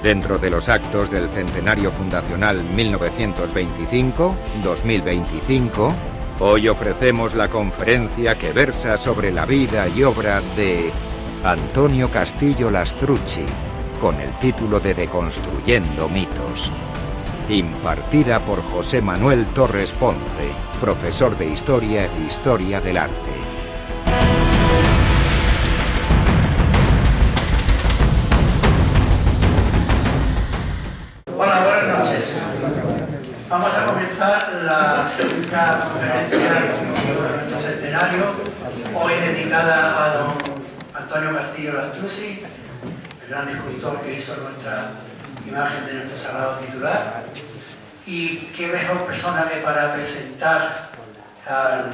Dentro de los actos del Centenario Fundacional 1925-2025, hoy ofrecemos la conferencia que versa sobre la vida y obra de Antonio Castillo Lastrucci, con el título de Deconstruyendo mitos, impartida por José Manuel Torres Ponce, profesor de Historia e Historia del Arte. Hola, buenas noches. Vamos a comenzar la segunda conferencia de nuestro centenario, hoy dedicada a don Antonio Castillo Lastrucci, el gran escultor que hizo nuestra imagen de nuestro sagrado titular. Y qué mejor persona que para presentar a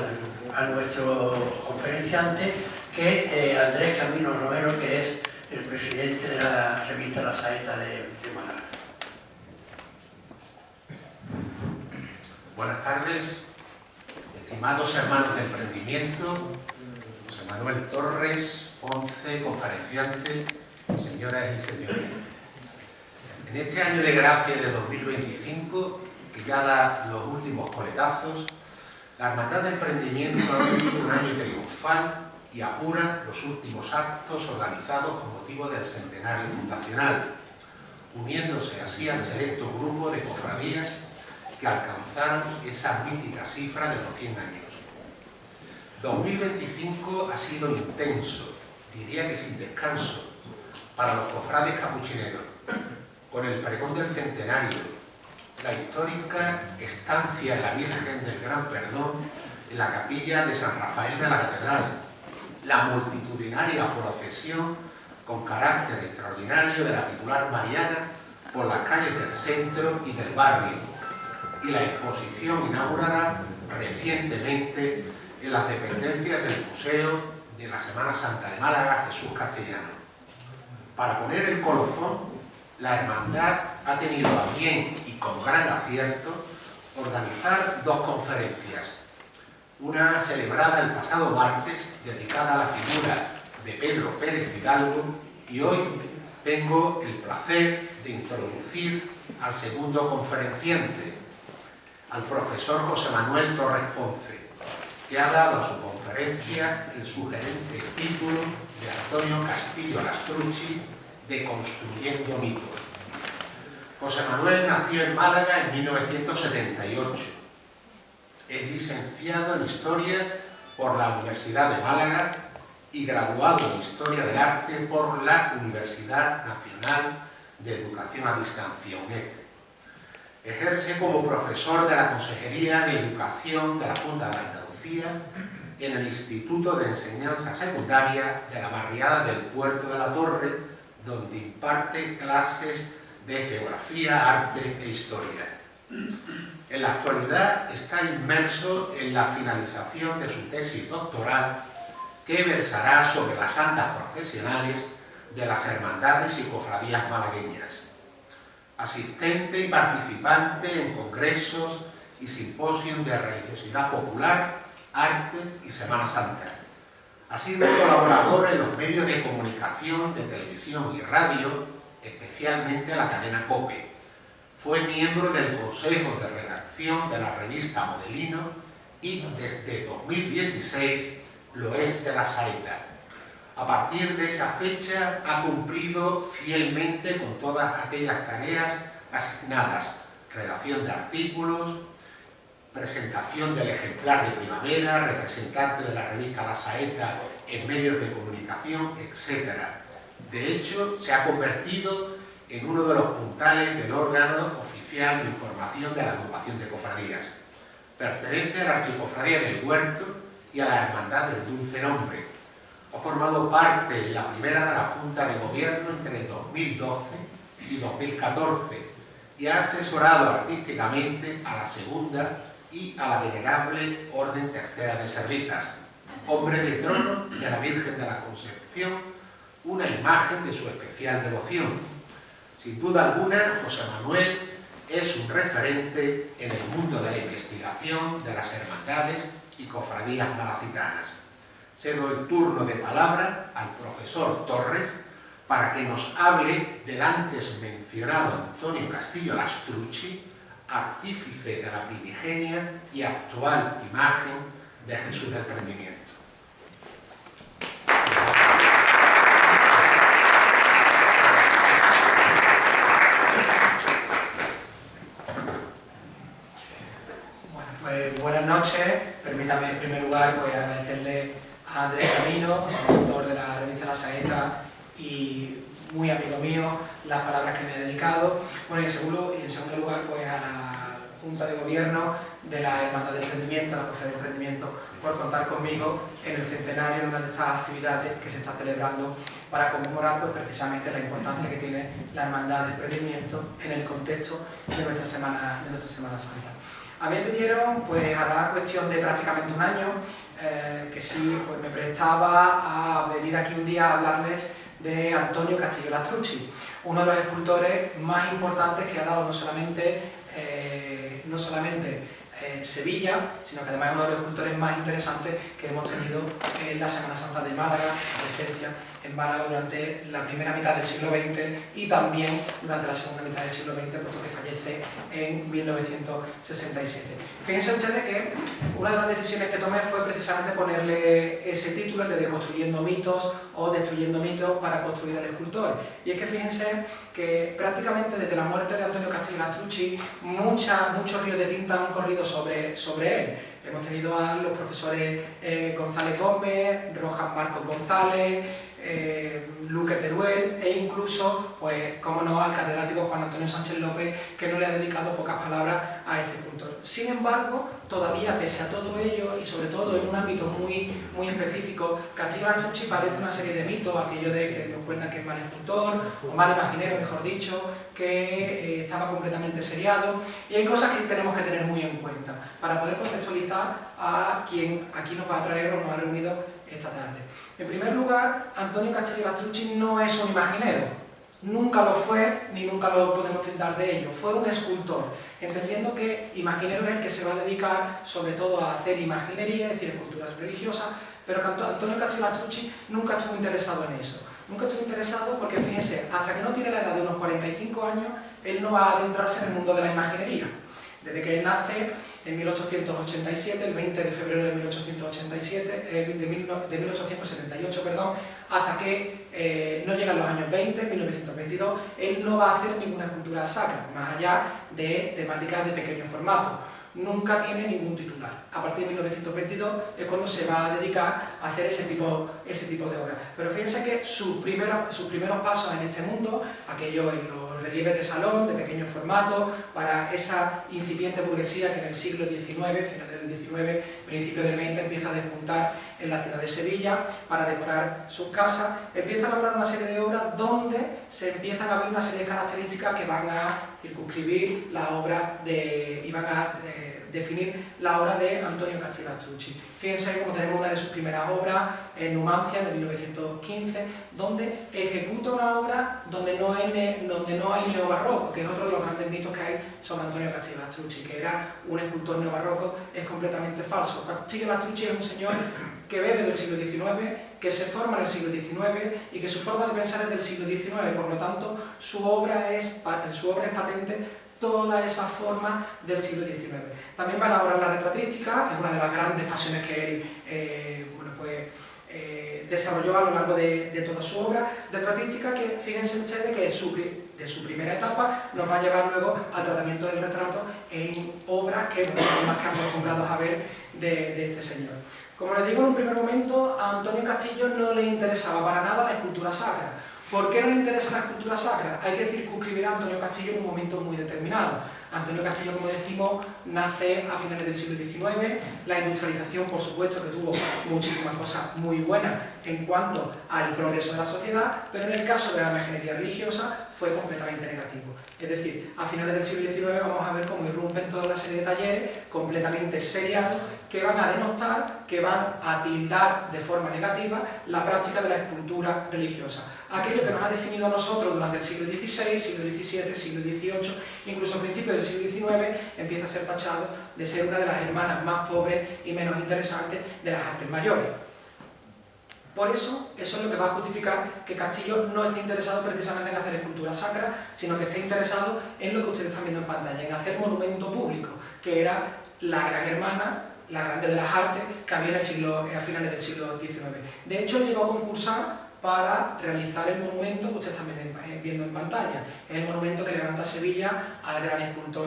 nuestro conferenciante que Andrés Camino Romero, que es el presidente de la revista La Saeta de Málaga. Buenas tardes, estimados hermanos de emprendimiento, José Manuel Torres Ponce, conferenciante, señoras y señores. En este año de gracia de 2025, que ya da los últimos coletazos, la Hermandad de Emprendimiento ha vivido un año triunfal y apura los últimos actos organizados con motivo del centenario fundacional, uniéndose así al selecto grupo de cofradías que alcanzaron esa mítica cifra de los 100 años. 2025 ha sido intenso, diría que sin descanso, para los cofrades capuchineros, con el pregón del centenario, la histórica estancia de la Virgen del Gran Perdón en la capilla de San Rafael de la Catedral, la multitudinaria procesión con carácter extraordinario de la titular mariana por las calles del centro y del barrio, y la exposición inaugurada recientemente en las dependencias del Museo de la Semana Santa de Málaga, Jesús Castellano. Para poner el colofón, la Hermandad ha tenido a bien y con gran acierto organizar dos conferencias. Una celebrada el pasado martes, dedicada a la figura de Pedro Pérez Fidalgo, y hoy tengo el placer de introducir al segundo conferenciante, al profesor José Manuel Torres Ponce, que ha dado a su conferencia el sugerente título de Antonio Castillo Lastrucci, Deconstruyendo mitos. José Manuel nació en Málaga en 1978. Es licenciado en Historia por la Universidad de Málaga y graduado en Historia del Arte por la Universidad Nacional de Educación a Distancia, UNED. Ejerce como profesor de la Consejería de Educación de la Junta de Andalucía en el Instituto de Enseñanza Secundaria de la barriada del Puerto de la Torre, donde imparte clases de Geografía, Arte e Historia. En la actualidad está inmerso en la finalización de su tesis doctoral, que versará sobre las andas profesionales de las hermandades y cofradías malagueñas. Asistente y participante en congresos y simposios de religiosidad popular, arte y Semana Santa. Ha sido colaborador en los medios de comunicación, de televisión y radio, especialmente la cadena COPE. Fue miembro del Consejo de Redacción de la revista Modelino y desde 2016 lo es de La Saeta. A partir de esa fecha ha cumplido fielmente con todas aquellas tareas asignadas: redacción de artículos, presentación del ejemplar de primavera, representante de la revista La Saeta en medios de comunicación, etc. De hecho, se ha convertido en uno de los puntales del órgano oficial de información de la agrupación de cofradías. Pertenece a la Archicofradía del Huerto y a la Hermandad del Dulce Nombre. Ha formado parte en la primera de la Junta de Gobierno entre 2012 y 2014 y ha asesorado artísticamente a la segunda y a la venerable Orden Tercera de Servitas, hombre de trono de la Virgen de la Concepción, una imagen de su especial devoción. Sin duda alguna, José Manuel es un referente en el mundo de la investigación de las hermandades y cofradías malacitanas. Cedo el turno de palabra al profesor Torres para que nos hable del antes mencionado Antonio Castillo Lastrucci, artífice de la primigenia y actual imagen de Jesús del Prendimiento. Buenas noches. Permítame en primer lugar agradecerle a Andrés Camino, autor de la revista La Saeta y muy amigo mío, las palabras que me ha dedicado. Bueno, y en segundo lugar a la Junta de Gobierno de la Hermandad del Emprendimiento, la Cofradía del Emprendimiento, por contar conmigo en el centenario, en una de estas actividades que se está celebrando para conmemorar precisamente la importancia que tiene la Hermandad del Emprendimiento en el contexto de nuestra Semana Santa. A mí me pidieron, hará cuestión de prácticamente un año, que sí me prestaba a venir aquí un día a hablarles de Antonio Castillo Lastrucci, uno de los escultores más importantes que ha dado no solamente Sevilla, sino que además es uno de los escultores más interesantes que hemos tenido en la Semana Santa de Málaga, presencia en Málaga durante la primera mitad del siglo XX y también durante la segunda mitad del siglo XX, puesto que fallece en 1967. Fíjense ustedes que una de las decisiones que tomé fue precisamente ponerle ese título de Deconstruyendo mitos o Destruyendo mitos para construir al escultor. Y es que fíjense que prácticamente desde la muerte de Antonio Castillo Lastrucci muchos ríos de tinta han corrido sobre él. Hemos tenido a los profesores González Gómez, Rojas Marcos González, Luque Teruel e incluso, como no, al catedrático Juan Antonio Sánchez López, que no le ha dedicado pocas palabras a este escultor. Sin embargo, todavía, pese a todo ello, y sobre todo en un ámbito muy específico, Castillo Lastrucci parece una serie de mitos, aquello de que nos cuentan que es mal escultor, o mal imaginero, mejor dicho, que estaba completamente seriado, y hay cosas que tenemos que tener muy en cuenta para poder contextualizar a quien aquí nos va a traer o nos ha reunido esta tarde. En primer lugar, Antonio Castillo Lastrucci no es un imaginero, nunca lo fue ni nunca lo podemos tildar de ello, fue un escultor, entendiendo que imaginero es el que se va a dedicar sobre todo a hacer imaginería, es decir, esculturas religiosas, pero que Antonio Castillo Lastrucci nunca estuvo interesado en eso. Nunca estuvo interesado porque, fíjense, hasta que no tiene la edad de unos 45 años, él no va a adentrarse en el mundo de la imaginería. Desde que él nace en 1887, el 20 de febrero de 1878, hasta que no llegan los años 20, 1922, él no va a hacer ninguna escultura sacra, más allá de temáticas de pequeño formato. Nunca tiene ningún titular. A partir de 1922 es cuando se va a dedicar a hacer ese tipo de obras. Pero fíjense que sus primeros pasos en este mundo, aquello en los relieves de salón, de pequeño formato, para esa incipiente burguesía que en el siglo XIX, final del XIX, principio del XX, empieza a despuntar en la ciudad de Sevilla para decorar sus casas, empieza a elaborar una serie de obras donde se empiezan a ver una serie de características que van a circunscribir la obra y van a definir la obra de Antonio Castillo Lastrucci. Fíjense como tenemos una de sus primeras obras, Numancia, de 1915, donde ejecuta una obra donde no hay neobarroco, que es otro de los grandes mitos que hay sobre Antonio Castillo Lastrucci, que era un escultor neobarroco, es completamente falso. Castillo Lastrucci es un señor que bebe del siglo XIX, que se forma en el siglo XIX y que su forma de pensar es del siglo XIX, por lo tanto su obra es patente toda esa forma del siglo XIX. También va a elaborar la retratrística, es una de las grandes pasiones que él desarrolló a lo largo de toda su obra. Retratrística que, fíjense ustedes, que de su primera etapa nos va a llevar luego al tratamiento del retrato en obras que estamos más que acostumbrados a ver de este señor. Como les digo en un primer momento, a Antonio Castillo no le interesaba para nada la escultura sacra. ¿Por qué no le interesa la escultura sacra? Hay que circunscribir a Antonio Castillo en un momento muy determinado. Antonio Castillo, como decimos, nace a finales del siglo XIX, la industrialización, por supuesto, que tuvo muchísimas cosas muy buenas en cuanto al progreso de la sociedad, pero en el caso de la imaginería religiosa fue completamente negativo. Es decir, a finales del siglo XIX vamos a ver cómo irrumpen toda una serie de talleres completamente seriados que van a denostar, que van a tildar de forma negativa la práctica de la escultura religiosa. Aquello que nos ha definido a nosotros durante el siglo XVI, siglo XVII, siglo XVIII, incluso a principios del siglo XIX, empieza a ser tachado de ser una de las hermanas más pobres y menos interesantes de las artes mayores. Por eso es lo que va a justificar que Castillo no esté interesado precisamente en hacer escultura sacra, sino que esté interesado en lo que ustedes están viendo en pantalla, en hacer monumento público, que era la gran hermana, la grande de las artes, que había a finales del siglo XIX. De hecho, él llegó a concursar para realizar el monumento que ustedes están viendo en pantalla. Es el monumento que levanta Sevilla al gran escultor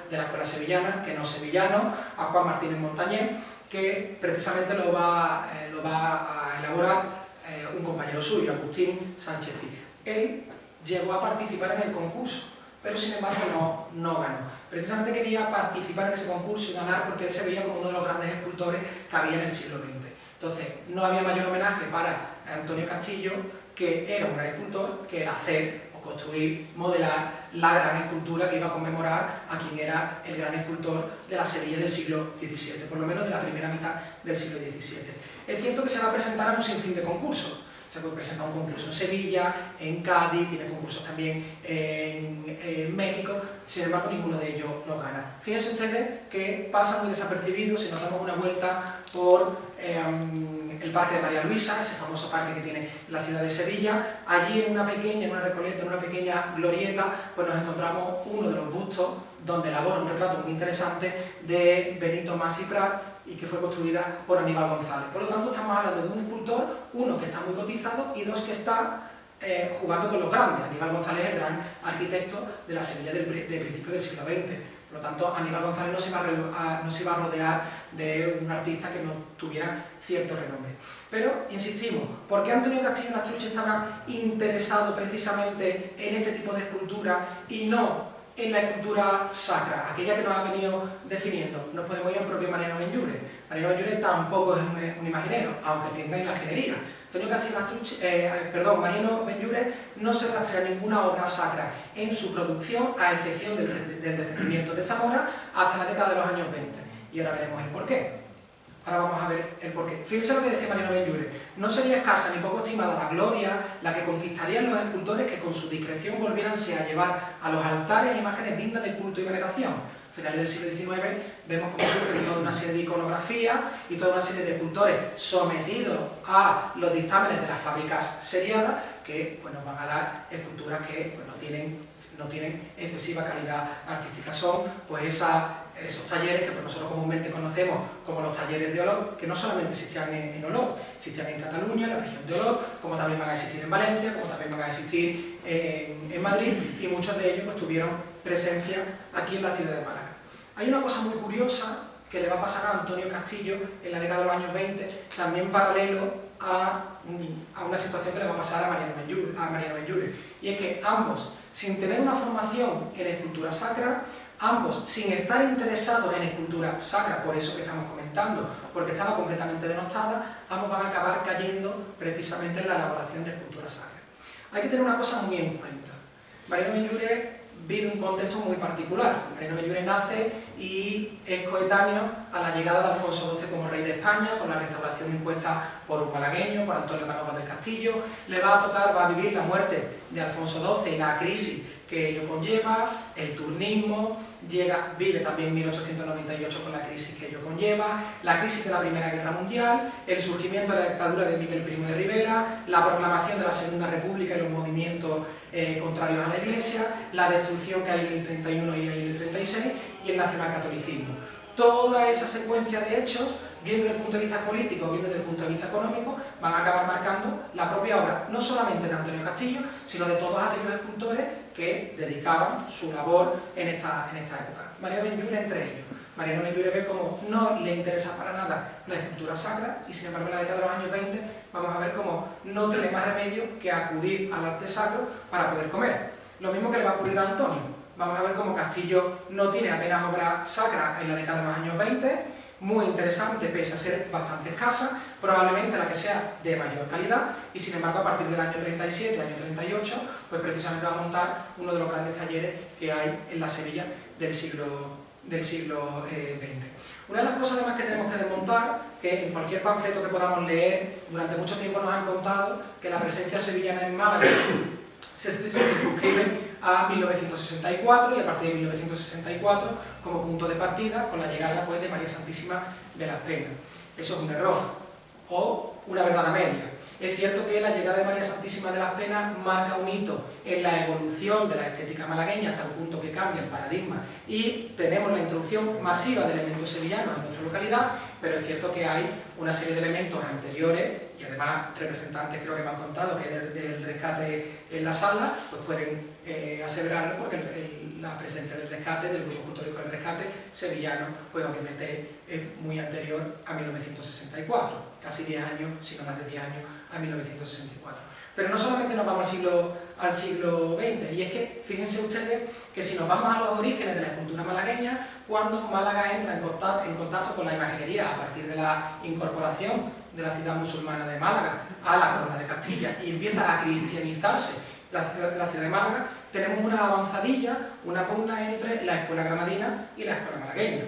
de la escuela sevillana, que no sevillano, a Juan Martínez Montañés, que precisamente lo va a elaborar un compañero suyo, Agustín Sánchez Cid. Él llegó a participar en el concurso, pero sin embargo no ganó. Precisamente quería participar en ese concurso y ganar porque él se veía como uno de los grandes escultores que había en el siglo XX. Entonces, no había mayor homenaje para Antonio Castillo, que era un gran escultor, que era hacer o construir, modelar la gran escultura que iba a conmemorar a quien era el gran escultor de la Sevilla del siglo XVII, por lo menos de la primera mitad del siglo XVII. Es cierto que se va a presentar a un sinfín de concursos. Se puede presentar un concurso en Sevilla, en Cádiz, tiene concursos también en México, sin embargo ninguno de ellos lo gana. Fíjense ustedes que pasa muy desapercibido si nos damos una vuelta por el Parque de María Luisa, ese famoso parque que tiene la ciudad de Sevilla. Allí en una recoleta, en una pequeña glorieta, pues nos encontramos uno de los bustos donde elabora un retrato muy interesante de Benito Mas y Prat, y que fue construida por Aníbal González. Por lo tanto, estamos hablando de un escultor, uno que está muy cotizado y dos que está jugando con los grandes. Aníbal González es el gran arquitecto de la Sevilla de principios del siglo XX. Por lo tanto, Aníbal González no se iba a rodear de un artista que no tuviera cierto renombre. Pero, insistimos, ¿por qué Antonio Castillo Lastrucci estaba interesado precisamente en este tipo de escultura y no en la escultura sacra, aquella que nos ha venido definiendo? Nos podemos ir al propio Mariano Benlliure. Mariano Benlliure tampoco es un imaginero, aunque tenga imaginería. Mariano Benlliure no se rastrea ninguna obra sacra en su producción, a excepción del descendimiento de Zamora, hasta la década de los años 20. Y ahora veremos el porqué. Ahora vamos a ver el porqué. Fíjense lo que decía Mariano Benlliure. No sería escasa ni poco estimada la gloria la que conquistarían los escultores que con su discreción volviéranse a llevar a los altares imágenes dignas de culto y veneración. A finales del siglo XIX vemos cómo surgen toda una serie de iconografías y toda una serie de escultores sometidos a los dictámenes de las fábricas seriadas que pues, nos van a dar esculturas que pues, no tienen excesiva calidad artística. Son pues esos talleres que pues, nosotros comúnmente conocemos como los talleres de Olot, que no solamente existían en Olot, existían en Cataluña, en la región de Olot, como también van a existir en Valencia, como también van a existir en Madrid, y muchos de ellos pues, tuvieron presencia aquí en la ciudad de Málaga. Hay una cosa muy curiosa que le va a pasar a Antonio Castillo en la década de los años 20, también paralelo a una situación que le va a pasar a Mariano Benlliure, y es que ambos, sin tener una formación en escultura sacra, ambos sin estar interesados en escultura sacra, por eso que estamos comentando, porque estaba completamente denostada, ambos van a acabar cayendo precisamente en la elaboración de escultura sacra. Hay que tener una cosa muy en cuenta. Mariano Benlliure vive un contexto muy particular. Mariano Benlliure nace y es coetáneo a la llegada de Alfonso XII como rey de España, con la restauración impuesta por un malagueño, por Antonio Cánovas del Castillo. Le va a vivir la muerte de Alfonso XII y la crisis que ello conlleva, el turnismo, vive también 1898 con la crisis que ello conlleva, la crisis de la Primera Guerra Mundial, el surgimiento de la dictadura de Miguel I de Rivera, la proclamación de la Segunda República y los movimientos contrarios a la Iglesia, la destrucción que hay en el 31 y en el 36 y el nacionalcatolicismo. Toda esa secuencia de hechos, bien desde el punto de vista político, bien desde el punto de vista económico, van a acabar marcando la propia obra, no solamente de Antonio Castillo, sino de todos aquellos escultores que dedicaban su labor en esta época. Mariano Benlliure entre ellos. Mariano Benlliure ve como no le interesa para nada la escultura sacra y sin embargo en la década de los años 20 vamos a ver cómo no tiene más remedio que acudir al arte sacro para poder comer. Lo mismo que le va a ocurrir a Antonio. Vamos a ver cómo Castillo no tiene apenas obra sacra en la década de los años 20, muy interesante pese a ser bastante escasa, probablemente la que sea de mayor calidad, y sin embargo a partir del año 37, año 38, pues precisamente va a montar uno de los grandes talleres que hay en la Sevilla del siglo XX. Una de las cosas además que tenemos que desmontar, que en cualquier panfleto que podamos leer, durante mucho tiempo nos han contado que la presencia sevillana en Málaga se circunscribe a 1964 y a partir de 1964 como punto de partida con la llegada pues, de María Santísima de las Penas. Eso es un error. O una verdad a media. Es cierto que la llegada de María Santísima de las Penas marca un hito en la evolución de la estética malagueña hasta el punto que cambia el paradigma y tenemos la introducción masiva de elementos sevillanos en nuestra localidad, pero es cierto que hay una serie de elementos anteriores y además representantes, creo que me han contado, que del rescate en la sala, pues pueden aseverarlo porque la presencia del rescate, del grupo escultórico del rescate sevillano, pues obviamente es muy anterior a 1964, casi 10 años, si no más de 10 años, a 1964. Pero no solamente nos vamos al siglo XX, y es que fíjense ustedes que si nos vamos a los orígenes de la escultura malagueña, cuando Málaga entra en contacto con la imaginería a partir de la incorporación de la ciudad musulmana de Málaga a la corona de Castilla y empieza a cristianizarse la ciudad de Málaga, tenemos una avanzadilla, una pugna entre la escuela granadina y la escuela malagueña.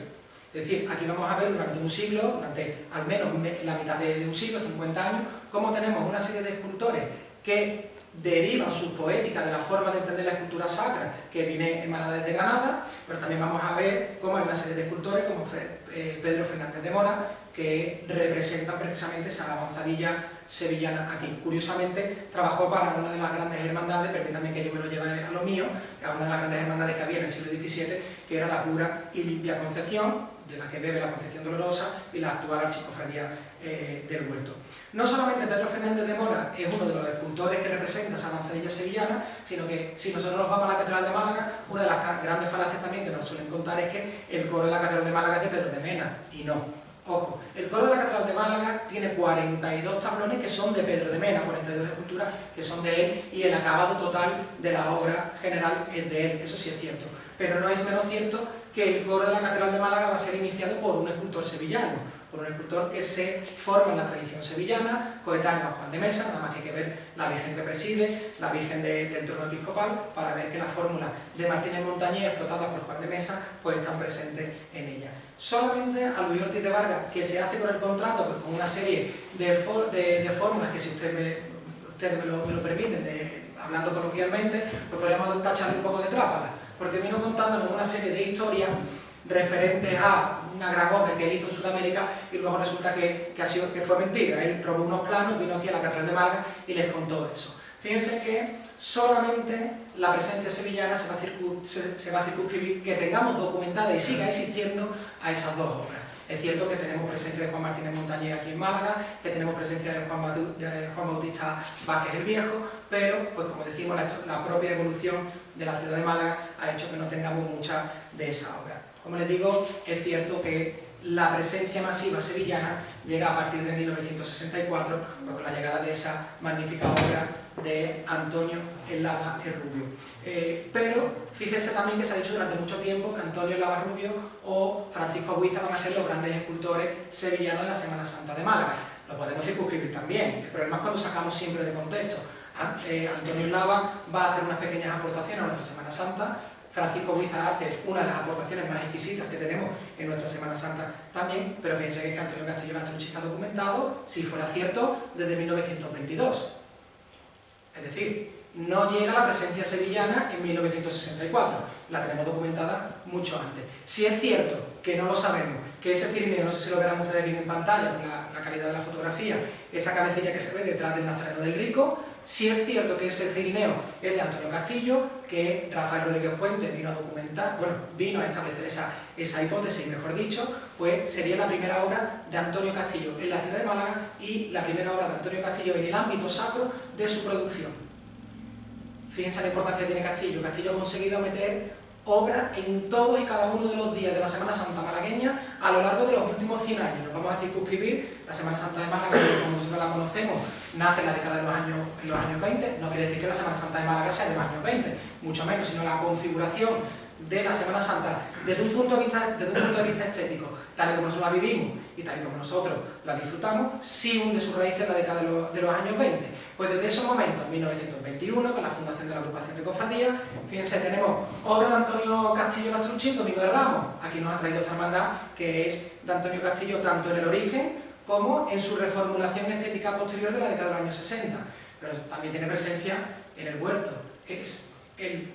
Es decir, aquí vamos a ver durante un siglo, durante al menos la mitad de un siglo, 50 años, cómo tenemos una serie de escultores que derivan sus poéticas de la forma de entender la escultura sacra que viene emanada desde Granada, pero también vamos a ver cómo hay una serie de escultores como Pedro Fernández de Mora que representan precisamente esa avanzadilla sevillana aquí. Curiosamente, trabajó para una de las grandes hermandades, permítanme que yo me lo lleve a lo mío, que era una de las grandes hermandades que había en el siglo XVII, que era la Pura y Limpia Concepción, de la que bebe la Concepción Dolorosa y la actual Archicofradía del Huerto. No solamente Pedro Fernández de Mora es uno de los escultores que representa esa avanzadilla sevillana, sino que si nosotros nos vamos a la Catedral de Málaga, una de las grandes falacias también que nos suelen contar es que el coro de la Catedral de Málaga es de Pedro de Mena, y no. Ojo, el coro de la Catedral de Málaga tiene 42 tablones que son de Pedro de Mena, 42 esculturas que son de él, y el acabado total de la obra general es de él, eso sí es cierto. Pero no es menos cierto que el coro de la Catedral de Málaga va a ser iniciado por un escultor sevillano, por un escultor que se forma en la tradición sevillana, coetáneo a Juan de Mesa, nada más que hay que ver la Virgen que preside, la Virgen del trono episcopal, para ver que la fórmula de Martínez Montañés, explotada por Juan de Mesa, pues están presentes en ella. Solamente a Luis Ortiz de Vargas, que se hace con el contrato, pues con una serie de fórmulas que, si ustedes me lo permiten, hablando coloquialmente, pues podríamos tacharle un poco de trápala, porque vino contándonos una serie de historias referentes a una gran obra que él hizo en Sudamérica y luego resulta que fue mentira. Él robó unos planos, vino aquí a la Catedral de Málaga y les contó eso. Fíjense que solamente la presencia sevillana se va a circunscribir, que tengamos documentada y siga existiendo a esas dos obras. Es cierto que tenemos presencia de Juan Martínez Montañés aquí en Málaga, que tenemos presencia de Juan Bautista Vázquez el Viejo, pero, pues como decimos, la propia evolución de la ciudad de Málaga ha hecho que no tengamos mucha de esa obra. Como les digo, es cierto que la presencia masiva sevillana llega a partir de 1964, pues con la llegada de esa magnífica obra de Antonio Eslava el Rubio. Pero fíjense también que se ha dicho durante mucho tiempo que Antonio Eslava Rubio o Francisco Buiza van a ser los grandes escultores sevillanos de la Semana Santa de Málaga. Lo podemos circunscribir también, el problema es cuando sacamos siempre de contexto. Antonio Eslava va a hacer unas pequeñas aportaciones a nuestra Semana Santa, Francisco Buiza hace una de las aportaciones más exquisitas que tenemos en nuestra Semana Santa también, pero fíjense que Antonio Castillo Lastrucci está documentado, si fuera cierto, desde 1922. Es decir, no llega la presencia sevillana en 1964, la tenemos documentada mucho antes. Si es cierto, que no lo sabemos, que ese cirineo, no sé si lo verán ustedes bien en pantalla, con la calidad de la fotografía, esa cabecilla que se ve detrás del Nazareno del Rico, si es cierto que ese cirineo es de Antonio Castillo, que Rafael Rodríguez Puente vino a documentar, vino a establecer esa hipótesis, mejor dicho, pues sería la primera obra de Antonio Castillo en la ciudad de Málaga y la primera obra de Antonio Castillo en el ámbito sacro de su producción. Fíjense la importancia que tiene Castillo. Castillo ha conseguido meter obra en todos y cada uno de los días de la Semana Santa malagueña a lo largo de los últimos 100 años. Nos vamos a circunscribir, la Semana Santa de Málaga, como nosotros la conocemos, nace en la década de los años 20, no quiere decir que la Semana Santa de Málaga sea de los años 20, mucho menos, sino la configuración de la Semana Santa desde un punto de vista estético, tal y como nosotros la vivimos y tal y como nosotros la disfrutamos, sí hunde su raíz en la década de los años 20. Pues desde esos momentos, 1921, con la fundación de la agrupación de cofradías, fíjense, tenemos obra de Antonio Castillo Lastrucci, el Domingo de Ramos. Aquí nos ha traído esta hermandad que es de Antonio Castillo tanto en el origen como en su reformulación estética posterior de la década de los años 60. Pero también tiene presencia en el Huerto. Es el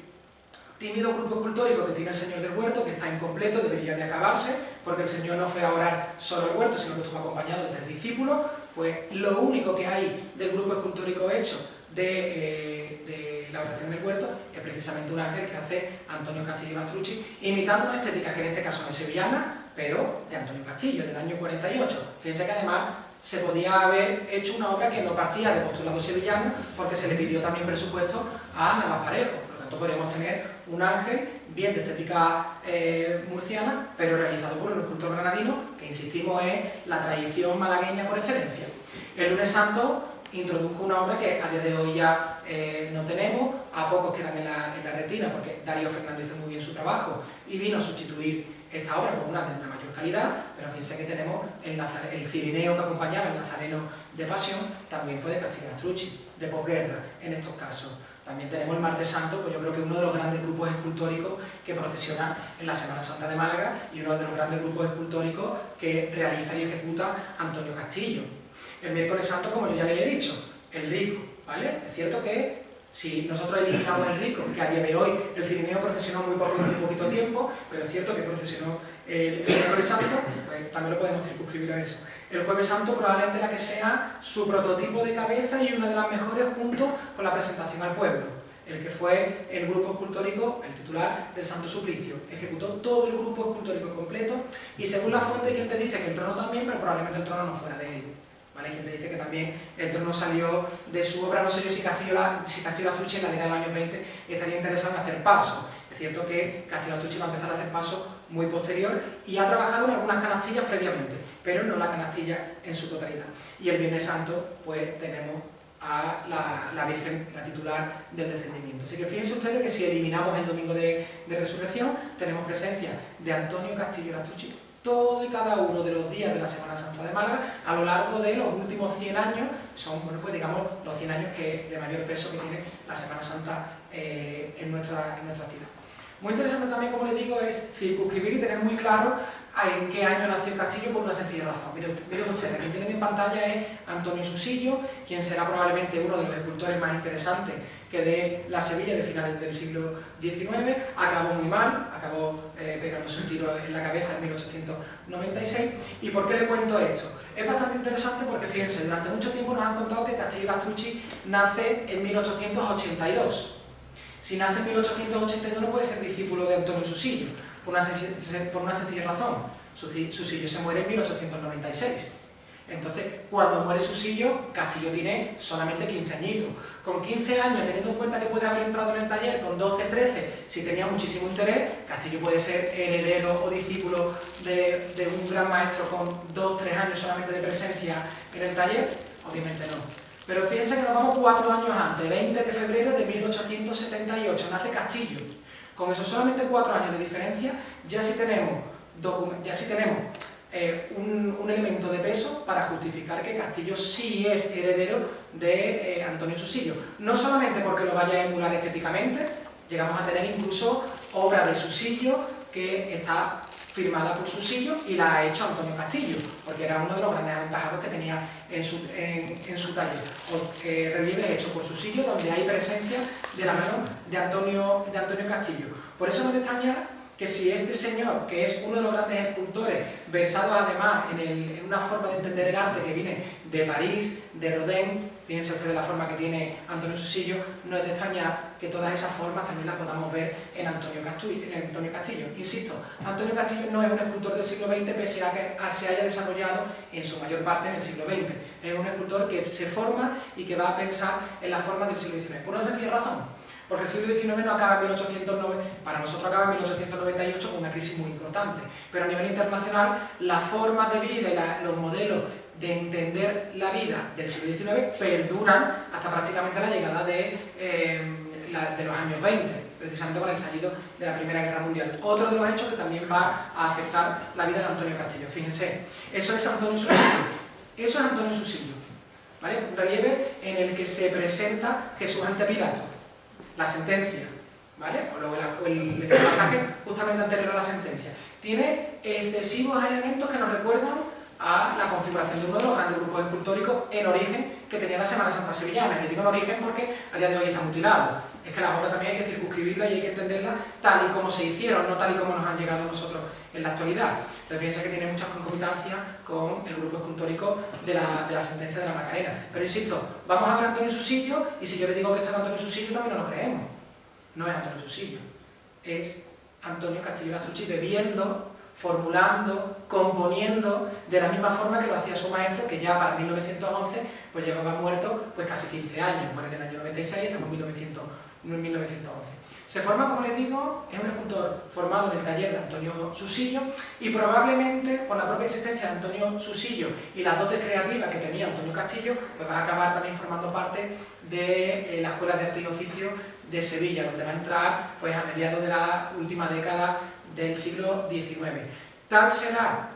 tímido grupo escultórico que tiene el Señor del Huerto, que está incompleto, debería de acabarse, porque el Señor no fue a orar solo al huerto, sino que estuvo acompañado de 3 discípulos, pues lo único que hay del grupo escultórico hecho de la oración del huerto es precisamente un ángel que hace Antonio Castillo Lastrucci, imitando una estética que en este caso no es sevillana, pero de Antonio Castillo, del año 48. Fíjense que además se podía haber hecho una obra que no partía de postulados sevillanos, porque se le pidió también presupuesto a Navas Parejo. Por lo tanto, podríamos tener un ángel bien de estética murciana, pero realizado por un escultor granadino, que insistimos es la tradición malagueña por excelencia. El Lunes Santo introdujo una obra que a día de hoy ya no tenemos, a pocos quedan en la retina, porque Darío Fernández hizo muy bien su trabajo y vino a sustituir esta obra por una de una mayor calidad, pero fíjense que tenemos el cirineo que acompañaba el Nazareno de Pasión, también fue de Castillo Lastrucci, de posguerra en estos casos. También tenemos el Martes Santo, pues yo creo que es uno de los grandes grupos escultóricos que procesiona en la Semana Santa de Málaga y uno de los grandes grupos escultóricos que realiza y ejecuta Antonio Castillo. El Miércoles Santo, como yo ya les he dicho, el Rico, ¿vale? Es cierto que si nosotros eliminamos el Rico, que a día de hoy el cirineo procesionó muy poquito tiempo, pero es cierto que procesionó el Miércoles Santo, pues también lo podemos circunscribir a eso. El Jueves Santo probablemente la que sea su prototipo de cabeza y una de las mejores junto con la presentación al pueblo, el que fue el grupo escultórico, el titular del Santo Suplicio. Ejecutó todo el grupo escultórico completo y según la fuente, quien te dice que el trono también, pero probablemente el trono no fuera de él. ¿Vale? Quien te dice que también el trono salió de su obra, no sé yo si Castillo Lastrucci en la década del año 20 estaría interesado en hacer pasos. Es cierto que Castillo Lastrucci va a empezar a hacer pasos muy posterior y ha trabajado en algunas canastillas previamente, pero no la canastilla en su totalidad. Y el Viernes Santo, pues tenemos a la Virgen, la titular del descendimiento. Así que fíjense ustedes que si eliminamos el Domingo de Resurrección, tenemos presencia de Antonio Castillo Lastrucci todo y cada uno de los días de la Semana Santa de Málaga a lo largo de los últimos 100 años, son, bueno, pues digamos, los 100 años de mayor peso que tiene la Semana Santa en nuestra ciudad. Muy interesante también, como les digo, es circunscribir y tener muy claro en qué año nació Castillo por una sencilla razón. Miren ustedes, quien tienen en pantalla es Antonio Susillo, quien será probablemente uno de los escultores más interesantes que de la Sevilla de finales del siglo XIX. Acabó muy mal, acabó pegándose un tiro en la cabeza en 1896. ¿Y por qué le cuento esto? Es bastante interesante porque, fíjense, durante mucho tiempo nos han contado que Castillo Lastrucci nace en 1882. Si nace en 1882 no puede ser discípulo de Antonio Susillo, por una sencilla razón. Susillo se muere en 1896. Entonces, cuando muere Susillo, Castillo tiene solamente 15 añitos. Con 15 años, teniendo en cuenta que puede haber entrado en el taller con 12, 13, si tenía muchísimo interés, Castillo puede ser heredero o discípulo de un gran maestro con 2, 3 años solamente de presencia en el taller. Obviamente no. Pero fíjense que nos vamos 4 años antes, 20 de febrero de 1878, nace Castillo. Con esos solamente 4 años de diferencia, ya sí tenemos un elemento de peso para justificar que Castillo sí es heredero de Antonio Susillo. No solamente porque lo vaya a emular estéticamente, llegamos a tener incluso obra de Susillo que está firmada por Susillo y la ha hecho Antonio Castillo, porque era uno de los grandes aventajados que tenía en su taller. Relieves hechos por Susillo, donde hay presencia de la mano de Antonio Castillo. Por eso no te extrañar que si este señor, que es uno de los grandes escultores, versados además en una forma de entender el arte que viene de París, de Rodin, fíjense ustedes la forma que tiene Antonio Susillo, no es de extrañar que todas esas formas también las podamos ver en Antonio Castillo. Insisto, Antonio Castillo no es un escultor del siglo XX, pese a que se haya desarrollado en su mayor parte en el siglo XX. Es un escultor que se forma y que va a pensar en las formas del siglo XIX. Por una sencilla razón. Porque el siglo XIX no acaba en 1809, para nosotros acaba en 1898 con una crisis muy importante. Pero a nivel internacional, las formas de vida y los modelos de entender la vida del siglo XIX perduran hasta prácticamente la llegada de los años 20, precisamente con el estallido de la Primera Guerra Mundial. Otro de los hechos que también va a afectar la vida de Antonio Castillo. Fíjense, eso es Antonio Susillo. Eso es Antonio Susillo. ¿Vale? Un relieve en el que se presenta Jesús ante Pilato. La sentencia, ¿vale? O luego el pasaje justamente anterior a la sentencia. Tiene excesivos elementos que nos recuerdan a la configuración de uno de los grandes grupos escultóricos en origen que tenía la Semana Santa sevillana. Y digo en origen porque a día de hoy está mutilado. Es que las obras también hay que circunscribirlas y hay que entenderlas tal y como se hicieron, no tal y como nos han llegado a nosotros en la actualidad. Entonces fíjense que tiene muchas concomitancias con el grupo escultórico de la sentencia de la Macarena. Pero insisto, vamos a ver a Antonio Susillo, y si yo le digo que esto es Antonio Susillo también no lo creemos. No es Antonio Susillo, es Antonio Castillo Lastrucci bebiendo, formulando, componiendo de la misma forma que lo hacía su maestro, que ya para 1911 pues llevaba muerto pues casi 15 años, muere en el año 96 y estamos en 1911. Se forma, como les digo, es un escultor formado en el taller de Antonio Susillo, y probablemente por la propia existencia de Antonio Susillo y las dotes creativas que tenía Antonio Castillo, pues va a acabar también formando parte de la Escuela de Arte y Oficio de Sevilla, donde va a entrar pues a mediados de la última década del siglo XIX. Tal será